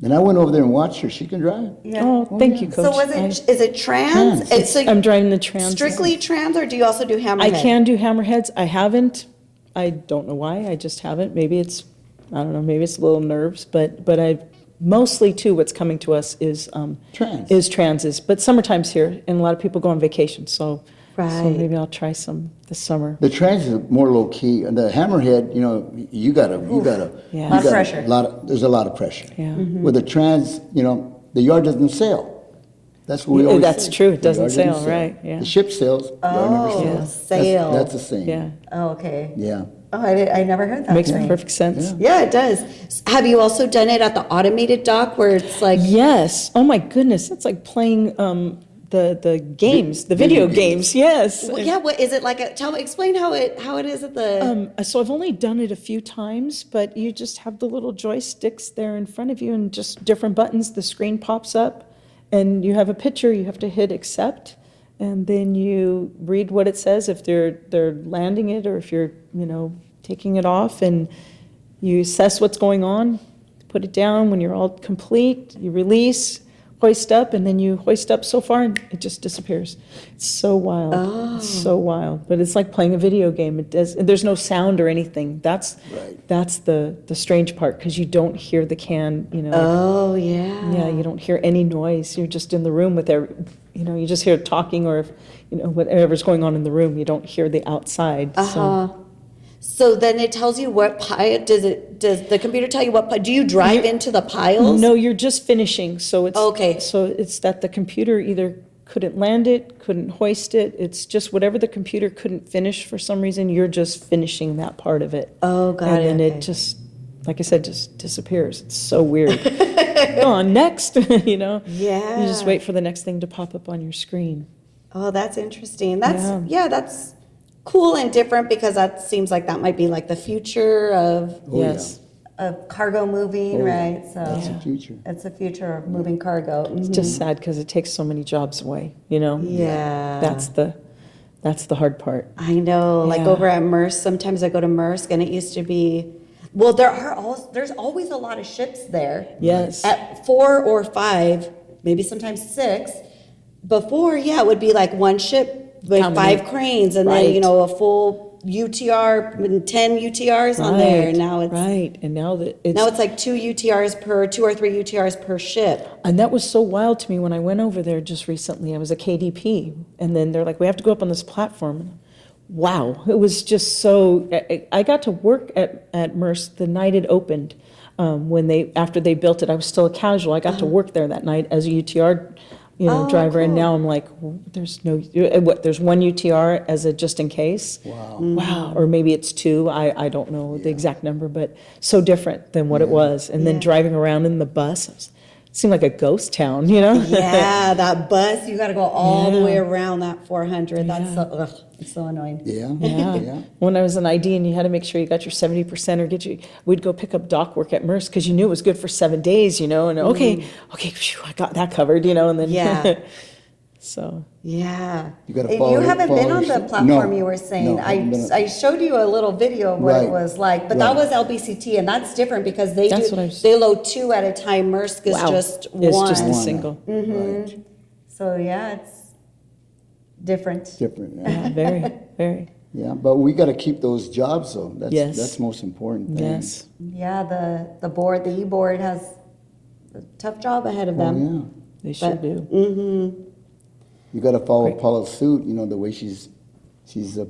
And I went over there and watched her. She can drive. Yeah. Oh, thank you, Coach. So is it trans? Trans. It's so I'm driving the trans. strictly trans, or do you also do hammerhead? I can do hammerheads. I haven't. I don't know why. I just haven't. Maybe it's, I don't know. Maybe it's a little nerves, but I mostly too. What's coming to us is transes. But summertime's here, and a lot of people go on vacation. So Right. maybe I'll try some this summer. The trans is more low key. And the hammerhead, you gotta. Yeah. Lot of pressure. There's a lot of pressure. Yeah. With the trans, the yard doesn't sail. That's what we always That's say. true. It The doesn't yard doesn't sail, right, yeah. The ship sails, yard never Oh, sails. sail. That's the same. Yeah, Oh, okay. Yeah. Oh, I never heard that. makes thing. perfect sense. Yeah, it does. Have you also done it at the automated dock where it's like, Yes. Oh my goodness, it's like playing the games, the video Video games. Yes. well, yeah, what is it like? Explain how it is at the. So I've only done it a few times, but you just have the little joysticks there in front of you and just different buttons. The screen pops up, and you have a picture. You have to hit accept, and then you read what it says if they're landing it or if you're taking it off, and you assess what's going on. Put it down when you're all complete. You release. Hoist up, and then you hoist up so far, and it just disappears. It's so wild. It's so wild. But it's like playing a video game. It does. And there's no sound or anything. That's the strange part, because you don't hear the can. Oh yeah. Yeah, you don't hear any noise. You're just in the room with you just hear talking, or if, whatever's going on in the room. You don't hear the outside. So then it tells you what pile. Does the computer tell you what pile? Do you drive into the piles? No, you're just finishing. So it's Okay. So it's that the computer either couldn't land it, couldn't hoist it. It's just whatever the computer couldn't finish for some reason. You're just finishing that part of it. Oh, got and it, then okay. it just, like I said, just disappears. It's so weird. Go on, next. You just wait for the next thing to pop up on your screen. Oh, that's interesting. That's cool and different, because that seems like that might be like the future of Yes. cargo moving, right? So That's the future. it's the future of moving cargo. It's just sad because it takes so many jobs away. Yeah. That's the hard part. I know, like Yeah. over at Maersk, sometimes I go to Maersk and it used to be, well, there's always a lot of ships there. Yes. At 4 or 5, maybe sometimes 6. Before, it would be like one ship with How many? 5 cranes, and Right. then, a full UTR, and 10 UTRs on there. And now it's right, and now that now it's like 2 or 3 UTRs per ship. And that was so wild to me when I went over there just recently. I was a KDP, and then they're like, we have to go up on this platform. Wow, it was just so. I got to work at Maersk the night it opened. After they built it, I was still a casual. I got to work there that night as a UTR, Oh, driver, and cool. now I'm like, there's no, there's one UTR as a just in case? Wow. Wow, or maybe it's two, I don't know the exact number, but so different than what it was. And then Yeah. driving around in the bus, it seemed like a ghost town, you know? Yeah, that bus, you got to go all the Yeah. way around that 400. That's Yeah. so, ugh, it's so annoying. Yeah. Yeah. When I was an ID and you had to make sure you got your 70% or we'd go pick up dock work at Merce because you knew it was good for 7 days, and okay, phew, I got that covered, and then. Yeah. So. Yeah. You gotta And follow- you haven't been follow on the your- platform No, you were saying. no, I haven't been on- I showed you a little video of what it Right, was like, but that right. was LBCT, and that's different because That's what I was- they load 2 at a time. Maersk is Wow. just It's one. just a One. single. Right. So yeah, it's different. Different. Yeah. Yeah, very, very. Yeah, but we got to keep those jobs though. Yes. That's most important thing. Yes. Yeah, the e-board has a tough job ahead of Oh, them. yeah. They sure But- do. You got to follow Great. Paula's suit. The way she's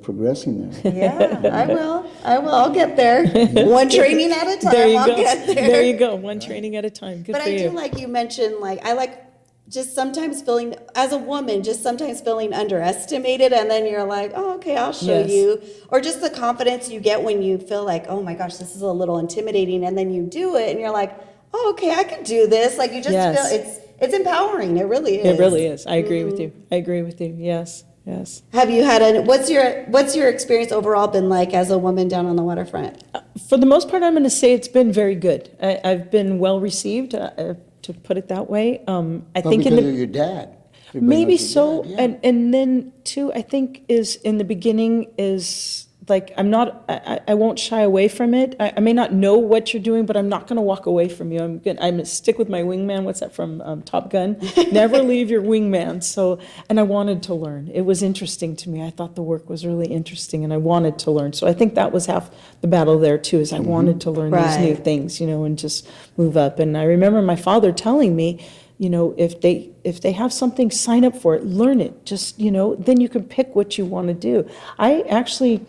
progressing there. Yeah, I will. I'll get there. One training at a time. There you I'll go. get there. There you go. One training at a time. Good But for I you. do like you mentioned, I like just sometimes feeling, as a woman, just sometimes feeling underestimated, and then you're like, oh, okay, I'll show Yes. you. Or just the confidence you get when you feel like, oh my gosh, this is a little intimidating, and then you do it, and you're like, oh, okay, I can do this. Like you just Yes. feel it's empowering. It really is. It really is. I agree with you. I agree with you. Yes. Yes. Have you had what's your experience overall been like as a woman down on the waterfront? For the most part, I'm going to say it's been very good. I've been well received, to put it that way. I Well, think because of your dad. Everybody maybe knows your so, dad, yeah. and then too, I think is in the beginning is like I won't shy away from it. I may not know what you're doing, but I'm not going to walk away from you. I'm gonna stick with my wingman. What's that from Top Gun? Never leave your wingman. So, and I wanted to learn. It was interesting to me. I thought the work was really interesting, and I wanted to learn. So I think that was half the battle there too. Is I wanted to learn these new Right. things, and just move up. And I remember my father telling me, if they have something, sign up for it, learn it. Just then you can pick what you want to do. I actually.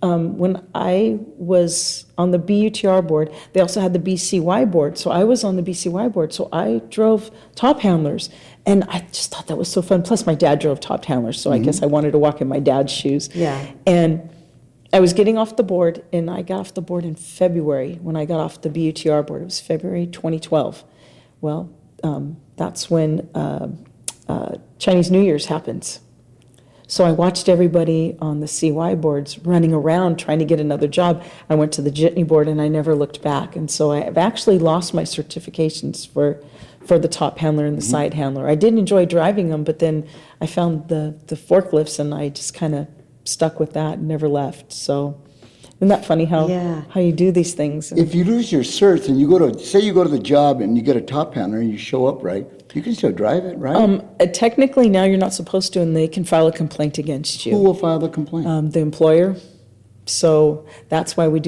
When I was on the BUTR board, they also had the BCY board. So I was on the BCY board. So I drove top handlers. And I just thought that was so fun. Plus, my dad drove top handlers. So I guess I wanted to walk in my dad's shoes. Yeah. And I was getting off the board. And I got off the board in February when I got off the BUTR board. It was February 2012. Well, that's when Chinese New Year's happens. So I watched everybody on the CY boards running around trying to get another job. I went to the Jitney board and I never looked back. And so I've actually lost my certifications for the top handler and the side handler. I did enjoy driving them, but then I found the forklifts and I just kind of stuck with that and never left. So isn't that funny how you do these things? If you lose your certs and you go to the job and you get a top handler and you show up right, you can still drive it, right? Technically now you're not supposed to, and they can file a complaint against you. Who will file the complaint? The employer. So that's why we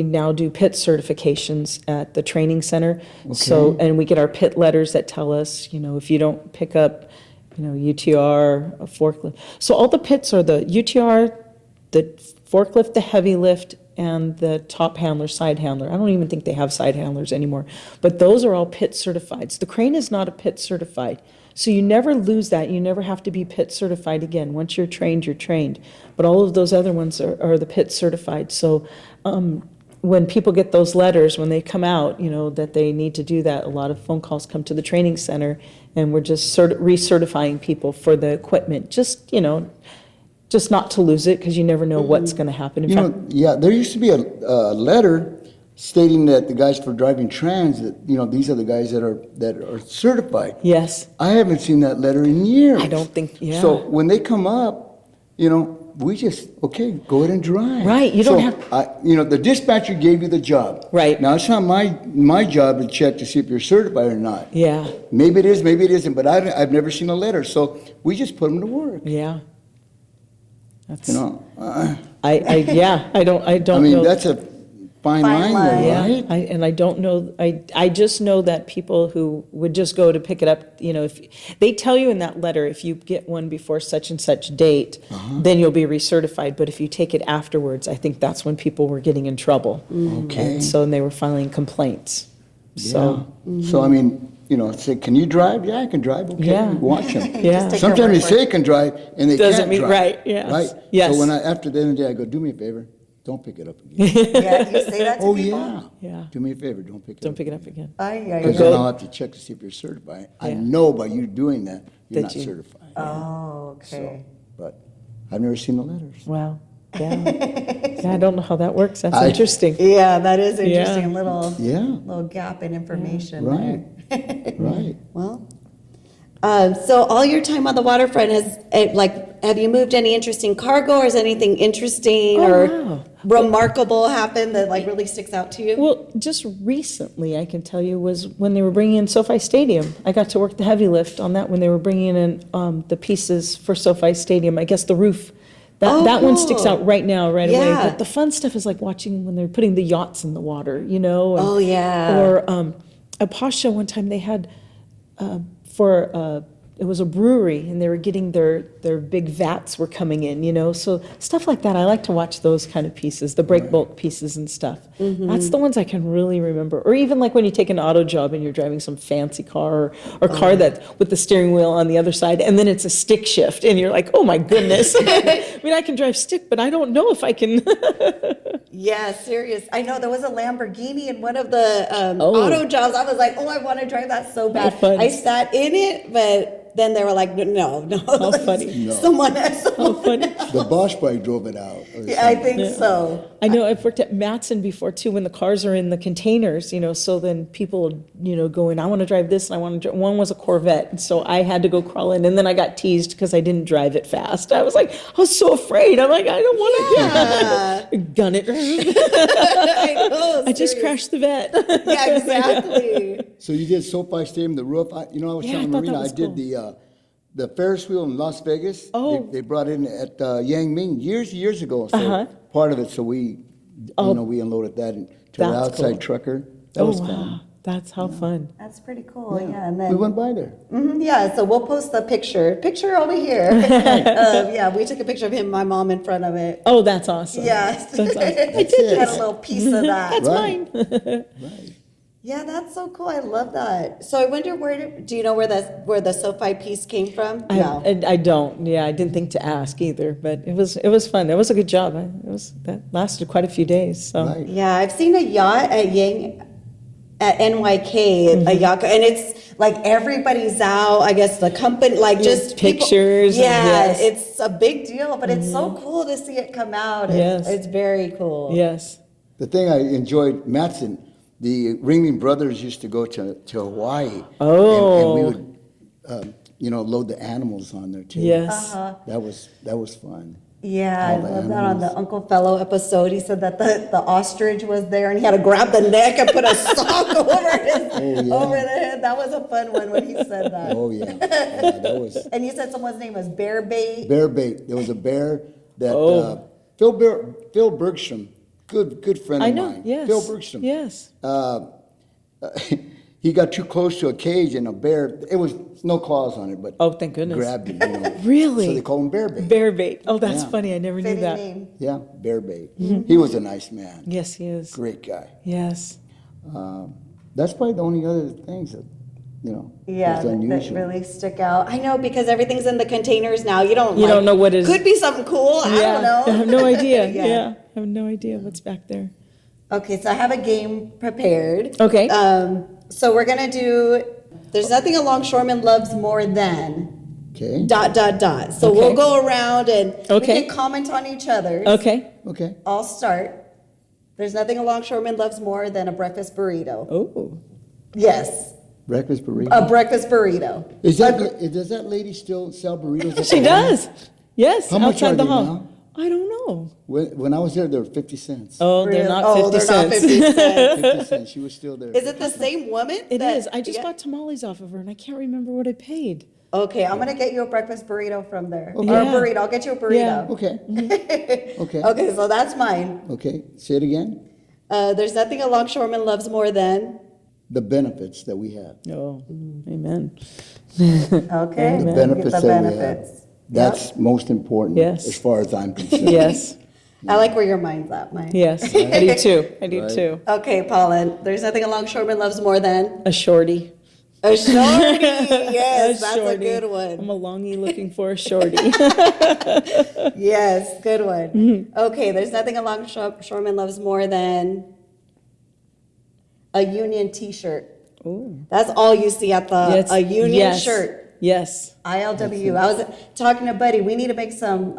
now do PIT certifications at the training center. So, and we get our PIT letters that tell us, if you don't pick up, UTR, a forklift. So all the PITs are the UTR, the forklift, the heavy lift, and the top handler, side handler. I don't even think they have side handlers anymore. But those are all PIT certified. So the crane is not a PIT certified. So you never lose that. You never have to be PIT certified again. Once you're trained, you're trained. But all of those other ones are the PIT certified. So when people get those letters, when they come out, that they need to do that, a lot of phone calls come to the training center, and we're just recertifying people for the equipment. Just not to lose it, because you never know what's going to happen. In fact, There used to be a letter stating that the guys for driving trans, that these are the guys that are certified. yes, I haven't seen that letter in years. I don't think, yeah. So when they come up, we just go ahead and drive. Right, you don't So have- the dispatcher gave you the job. Right. Now it's not my job to check to see if you're certified or not. yeah, Maybe it is, maybe it isn't, but I've never seen a letter. So we just put them to work. yeah. That's, I I don't mean, know. that's a fine Fine line line. there, Yeah, right? and I don't know, I just know that people who would just go to pick it up, if, they tell you in that letter, if you get one before such and such date, then you'll be recertified, but if you take it afterwards, I think that's when people were getting in trouble. Okay. And so, and they were filing complaints, so. Yeah. So, I mean, say, can you drive? Yeah, I can drive. Okay, Yeah. watch them. Yeah. take Sometimes their they word for say can drive and they Doesn't can't mean- drive. right, yes, Right? yes. So when after the end of the day, I go, do me a favor, don't pick it up again. Yeah, you say that to Oh, people? yeah. Yeah. Do me a favor, don't pick it Don't up. pick it up again. Because Go- then I'll have to check to see if you're certified. I Yeah. know by you doing that, you're That not you- certified. Oh, So, okay. but I've never seen the letters. Wow, yeah. Yeah, I don't know how that works, that's I- interesting. Yeah, that is interesting. Yeah. Little Yeah. little gap in information Right. there. Right. Well, so all your time on the waterfront have you moved any interesting cargo, or is anything interesting Oh, or wow. remarkable happened that really sticks out to you? Well, just recently, I can tell you, was when they were bringing in SoFi Stadium. I got to work the heavy lift on that when they were bringing in the pieces for SoFi Stadium. I guess the roof. Oh, That one cool. sticks out right now, right away. Yeah. But the fun stuff is like watching when they're putting the yachts in the water, and- Oh, yeah. Or a Pasha one time they had it was a brewery, and they were getting their big vats were coming in, so stuff like that. I like to watch those kind of pieces, the break bulk pieces and stuff. That's the ones I can really remember. Or even like when you take an auto job and you're driving some fancy car or car that with the steering wheel on the other side, and then it's a stick shift, and you're like, oh my goodness. I mean, I can drive stick, but I don't know if I can. Yeah, serious. I know there was a Lamborghini in one of the Oh. auto jobs. I was like, oh, I want to drive that so bad. fun. I sat in it, but then they were like, no. How funny. No. Someone else. How funny. The boss probably drove it out. Or Yeah, I something. think so. I know I've worked at Matson before too, when the cars are in the containers, so then people, go in, I want to drive this, and I want to, one was a Corvette, and so I had to go crawl in, and then I got teased because I didn't drive it fast. I was so afraid. I'm like, I don't want to gun it. I know. I just serious. crashed the vet. Yeah, exactly. So you did SoFi Stadium, the roof. I was Yeah, I telling thought that Marina, I was did cool. the Ferris wheel in Las Vegas. Oh. They brought in at Yang Ming years ago. So Uh-huh. part of it, so we, we unloaded that to the That's outside cool. trucker. That was wow. fun. That's how fun. That's pretty cool. Yeah, and then We went by there. yeah, so we'll post the picture over here. Yeah, we took a picture of him, and my mom in front of it. Oh, that's awesome. Yeah, That's awesome. I did had a little piece of that. That's Right. mine. Right. Yeah, that's so cool. I love that. So I wonder do you know where the SoFi piece came from? No. I don't. Yeah, I didn't think to ask either, but it was fun. It was a good job. That lasted quite a few days. So. Right. Yeah, I've seen a yacht at NYK, a yacht, and it's like everybody's out. I guess the company, like just people- pictures, Yeah, yes. it's a big deal, but it's so cool to see it come out. Yes. It's very cool. Yes. The thing I enjoyed, Matson, the Ringling Brothers used to go to Hawaii. Oh. And we would, load the animals on there too. Yes. That was fun. Yeah, I All the love that on the animals. Uncle Fellow episode. He said that the ostrich was there and he had to grab the neck and put a sock over the head. That was a fun one when he said that. Oh yeah. Yeah, that was And you said someone's name was Bear Bait. bear bait. There was a bear that Oh. Phil Bergstrom, good friend of I know. mine. Yes. Phil Bergstrom. Yes. He got too close to a cage and a bear. It was no claws on it, but Oh, thank goodness. grabbed him. Really? So they call him bear bait. Bear bait. Oh, that's Yeah. funny. I never knew Fitting that. name. Yeah, bear bait. He was a nice man. Yes, he is. Great guy. Yes. That's probably the only other things that, Yeah, was that unusual. really stick out. I know because everything's in the containers now. You don't know what is- Could be something cool. I don't know. I have no idea. Yeah. yeah. I have no idea what's back there. Okay, so I have a game prepared. Okay. So we're gonna do. There's nothing a longshoreman loves more than. Okay. ... So Okay. we'll go around and we Okay. can comment on each other's. Okay. Okay. I'll start. There's nothing a longshoreman loves more than a breakfast burrito. Oh. Yes, Breakfast burrito. a breakfast burrito. Does that lady still sell burritos? at She the does. Yes. How much outside are the they hall. now? I don't know. When I was there, they were 50 cents. Oh, they're Really? not Oh, 50 they're not cents. 50 cents. 50 cents. She was still there. Is it the same woman? It is. I just yeah. bought tamales off of her, and I can't remember what I paid. Okay, I'm gonna get you a breakfast burrito from there. Or a Yeah. burrito. I'll get you a burrito. Yeah. Okay. Okay. Okay, so that's mine. Okay. Say it again. There's nothing a longshoreman loves more than. The benefits that we have. Oh, amen. Okay. The Amen. benefits The that we have. benefits. That's most important Yes. as far as I'm concerned. Yes, I like where your mind's at, Mike. yes, I do too, I do Right. too. Okay, Paula, there's nothing a longshoreman loves more than. A shorty. A shorty. Yes, that's a shorty. good I'm one. a longie looking for a shorty. Yes, good one. Mm-hmm. Okay, there's nothing a longshoreman loves more than a union T-shirt. Ooh. That's all you see at a union Yes. shirt. Yes. ILW. I was talking to Buddy. We need to make some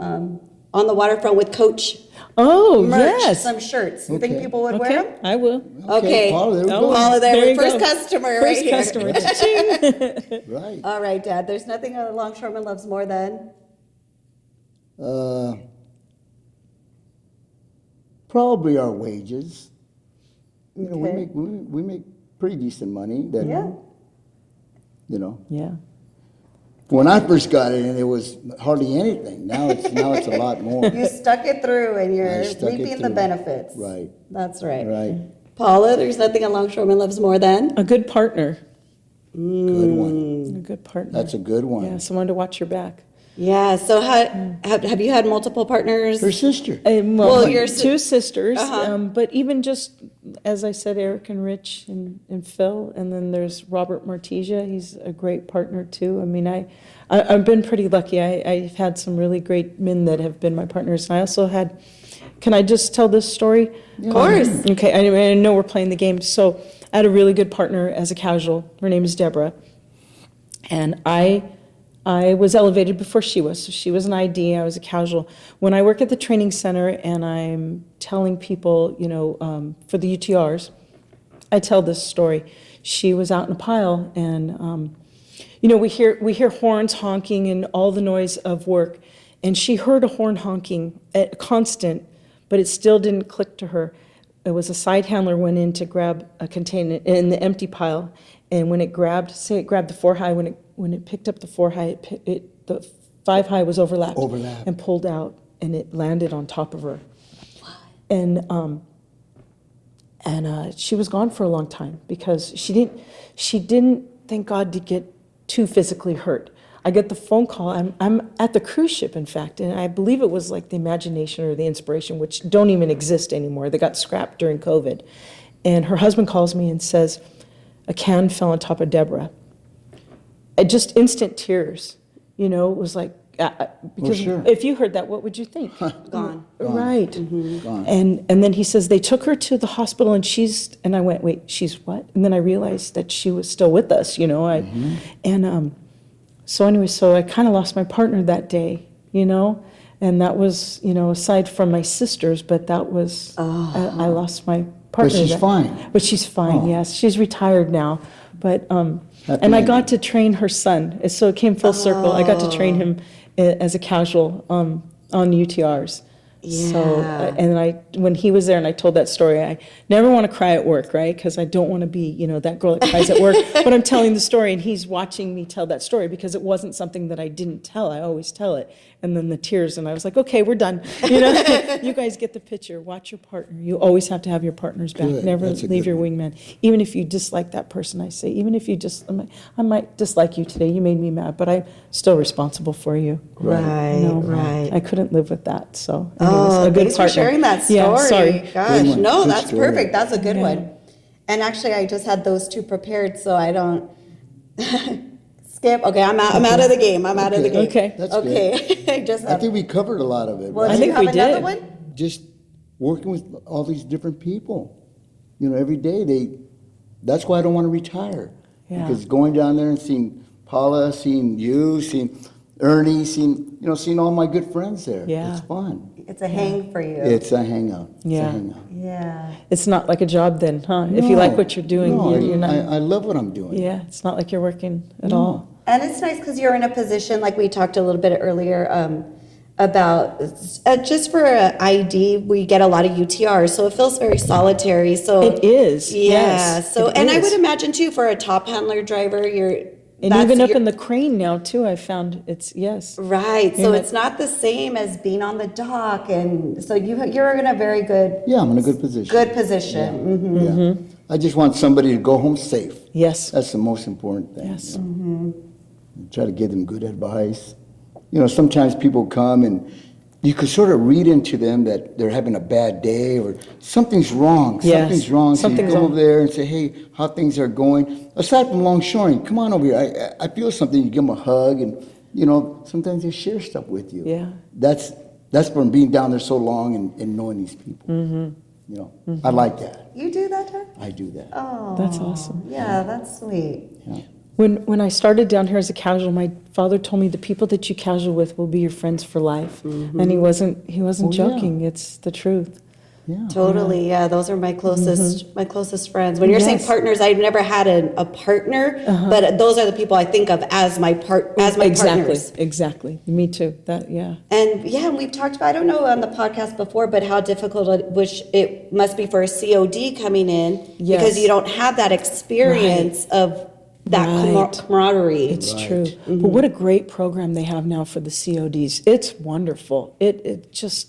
on the waterfront with Coach Oh, merch, yes. some shirts. You think Okay. people would wear Okay, them? I will. Okay. Paula, there we Oh, go. Paula, there There we you first go. customer right First here. customer. Cha-ching. Right. All right, Dad. There's nothing a longshoreman loves more than. Probably our wages. You know, Okay. we make pretty decent money. That, Yeah. You know, Yeah. when I first got in, it was hardly anything. Now it's a lot more. You stuck it through and I you're stuck it reaping the through. benefits. Right. That's right. Right. Paula, there's nothing a longshoreman loves more than. A good partner. Good one. A good partner. That's a good one. Yeah, someone to watch your back. Yeah. So have you had multiple partners? Her sister. Well, your two sisters, Uh-huh. but even just, as I said, Eric and Rich and Phil, and then there's Robert Martisia. He's a great partner too. I mean, I've been pretty lucky. I've had some really great men that have been my partners. And I also had, can I just tell this story? Of course. Okay, I know we're playing the game. So I had a really good partner as a casual. Her name is Deborah. And I was elevated before she was. So she was an ID, I was a casual. When I work at the training center and I'm telling people, for the UTRs, I tell this story. She was out in a pile and, we hear horns honking and all the noise of work. And she heard a horn honking at constant, but it still didn't click to her. It was a side handler went in to grab a container in the empty pile. And when it grabbed the 4-high, when it picked up the 4-high, the 5-high was overlapped and pulled out, and it landed on top of her. And she was gone for a long time because she didn't, thank God, to get too physically hurt. I get the phone call. I'm at the cruise ship, in fact, and I believe it was like the Imagination or the Inspiration, which don't even exist anymore. They got scrapped during COVID. And her husband calls me and says, a can fell on top of Deborah. Just instant tears, it was like, because sure. if you heard that, what would you think? Gone. Right. Gone. And then he says, they took her to the hospital and I went, wait, she's what? And then I realized that she was still with us, So I kind of lost my partner that day, and that was, aside from my sisters, but that was, I lost my partner. But she's fine. But she's fine, Oh. yes. She's retired now. But, Happy and I ending. got to train her son. So it came full circle. I got to train him as a casual on UTRs. So, Yeah. and when he was there and I told that story, I never want to cry at work, right? Because I don't want to be, that girl that cries at work. But I'm telling the story and he's watching me tell that story because it wasn't something that I didn't tell. I always tell it. And then the tears, and I was like, okay, we're done. You guys get the picture. Watch your partner. You always have to have your partner's back. Good. Never That's a leave good your one. wingman. Even if you dislike that person, I say, even if you I might dislike you today. You made me mad, but I'm still responsible for you. Right. You know? Right. I couldn't live with that. So, anyways, Oh, a good thanks for partner. sharing that story. Yeah, sorry. Gosh, Good one. no, Good that's story. perfect. That's a good Yeah. one. And actually, I just had those two prepared, so I don't skip. Okay, I'm out of the game. I'm out of the game. Okay. That's okay. I just I have. think we covered a lot of it. Well, right? do you think have we another did. one? Just working with all these different people. Every day that's why I don't want to retire. Yeah. Because going down there and seeing Paula, seeing you, seeing Ernie, seeing all my good friends there. Yeah. It's fun. It's a hang for you. It's a hangout. It's Yeah. a hangout. Yeah. It's not like a job then, huh? If you like what you're doing, No, you're not. I love what I'm doing. Yeah, it's not like you're working at all. And it's nice because you're in a position, like we talked a little bit earlier, about just for a ID, we get a lot of UTRs, so it feels very solitary. So It is. yeah. Yes, So, it and I is. would imagine too, for a top handler driver, And even up in the crane now too, I found it's, yes. Right. So it's not the same as being on the dock. And so you're in a very good. Yeah, I'm in a good position. Good position. Yeah. Mm-hmm. Yeah. I just want somebody to go home safe. Yes. That's the most important thing. Yes. You know? Try to give them good advice. You know, sometimes people come and you could sort of read into them that they're having a bad day or something's wrong. Yes. Something's wrong. So you Something's come wrong. over there and say, hey, how things are going. Aside from longshoring, come on over here. I feel something. You give them a hug and, you know, sometimes they share stuff with you. Yeah. That's from being down there so long and knowing these people. You know, I like that. You do that, Ted? I do that. Oh. That's awesome. Yeah, that's sweet. Yeah. When I started down here as a casual, my father told me the people that you casual with will be your friends for life. And he wasn't Oh, yeah. joking. It's the truth. Yeah. Totally. Yeah, those are my closest friends. When you're saying Yes. partners, I've never had a partner, but those are the people I think of as my partners. Exactly. Me too. Yeah. And yeah, we've talked about, I don't know on the podcast before, but how difficult it must be for a COD coming in because Yes. you don't have that experience of that Right. camaraderie. It's true. But what a great program they have now for the CODs. It's wonderful. It just,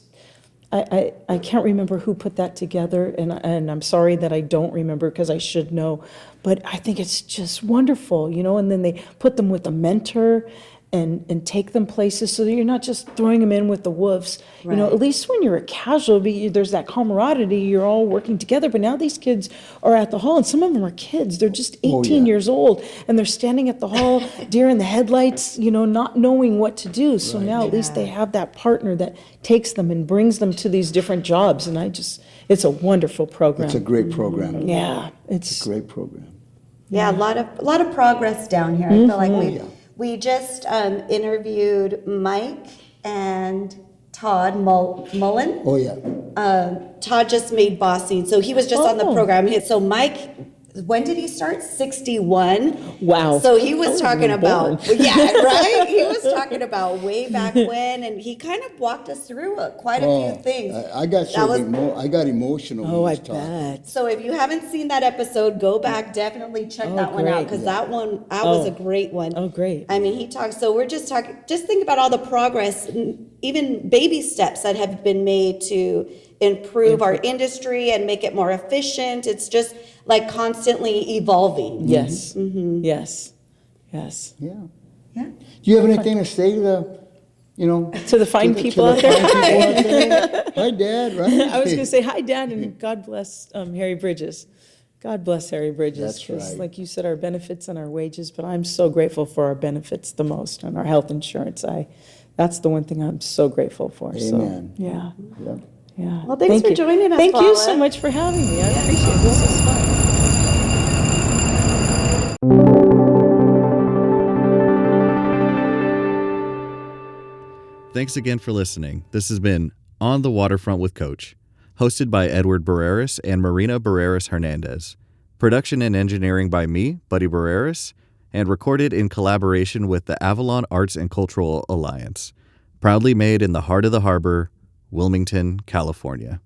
I can't remember who put that together, and I'm sorry that I don't remember because I should know, but I think it's just wonderful, you know, and then they put them with a mentor and take them places so that you're not just throwing them in with the wolves. You know, Right. at least when you're a casual, there's that camaraderie, you're all working together, but now these kids are at the hall, and some of them are kids, they're just 18 years old, and they're standing at the hall, deer in the headlights, you know, not knowing what to do. So now at least they have that partner that takes them and brings them to these different jobs, and it's a wonderful program. It's a great program. Yeah, it's Great program. Yeah, a lot of progress down here. I feel like we just interviewed Mike and Todd Mullen. Oh, yeah. Todd just made bossing, so he was just on the Oh. program. So Mike, when did he start? 61. Wow. So he I was wasn't talking even about, born. yeah, right? He was talking about way back when, and he kind of walked us through quite a few things. I got That was- I got emotional. Oh, when I he was talking. bet. So if you haven't seen that episode, go back, definitely check that one out, great. because that was a great one. Oh, great. I mean, he talks, so we're just talking, just think about all the progress, even baby steps that have been made to improve our industry and make it more efficient. It's just like constantly evolving. Yes. Yes. Yes. Yeah. Yeah. Do you have anything to say to the, you know, To the fine people out the there. fine people out there? Hi, Dad. Right? I was going to say hi, Dad, and God bless Harry Bridges. God bless Harry Bridges. That's 'cause right. like you said, our benefits and our wages, but I'm so grateful for our benefits the most and our health insurance. That's the one thing I'm so grateful for. Amen. So, yeah. Yeah. Yeah. Well, thanks Thank for you. joining us, Thank you Paula. so much for having me. I appreciate it. This is fun. Thanks again for listening. This has been On the Waterfront with Coach, hosted by Edward Barreras and Marina Barreras Hernandez. Production and engineering by me, Buddy Barreras, and recorded in collaboration with the Avalon Arts and Cultural Alliance. Proudly made in the heart of the harbor, Wilmington, California.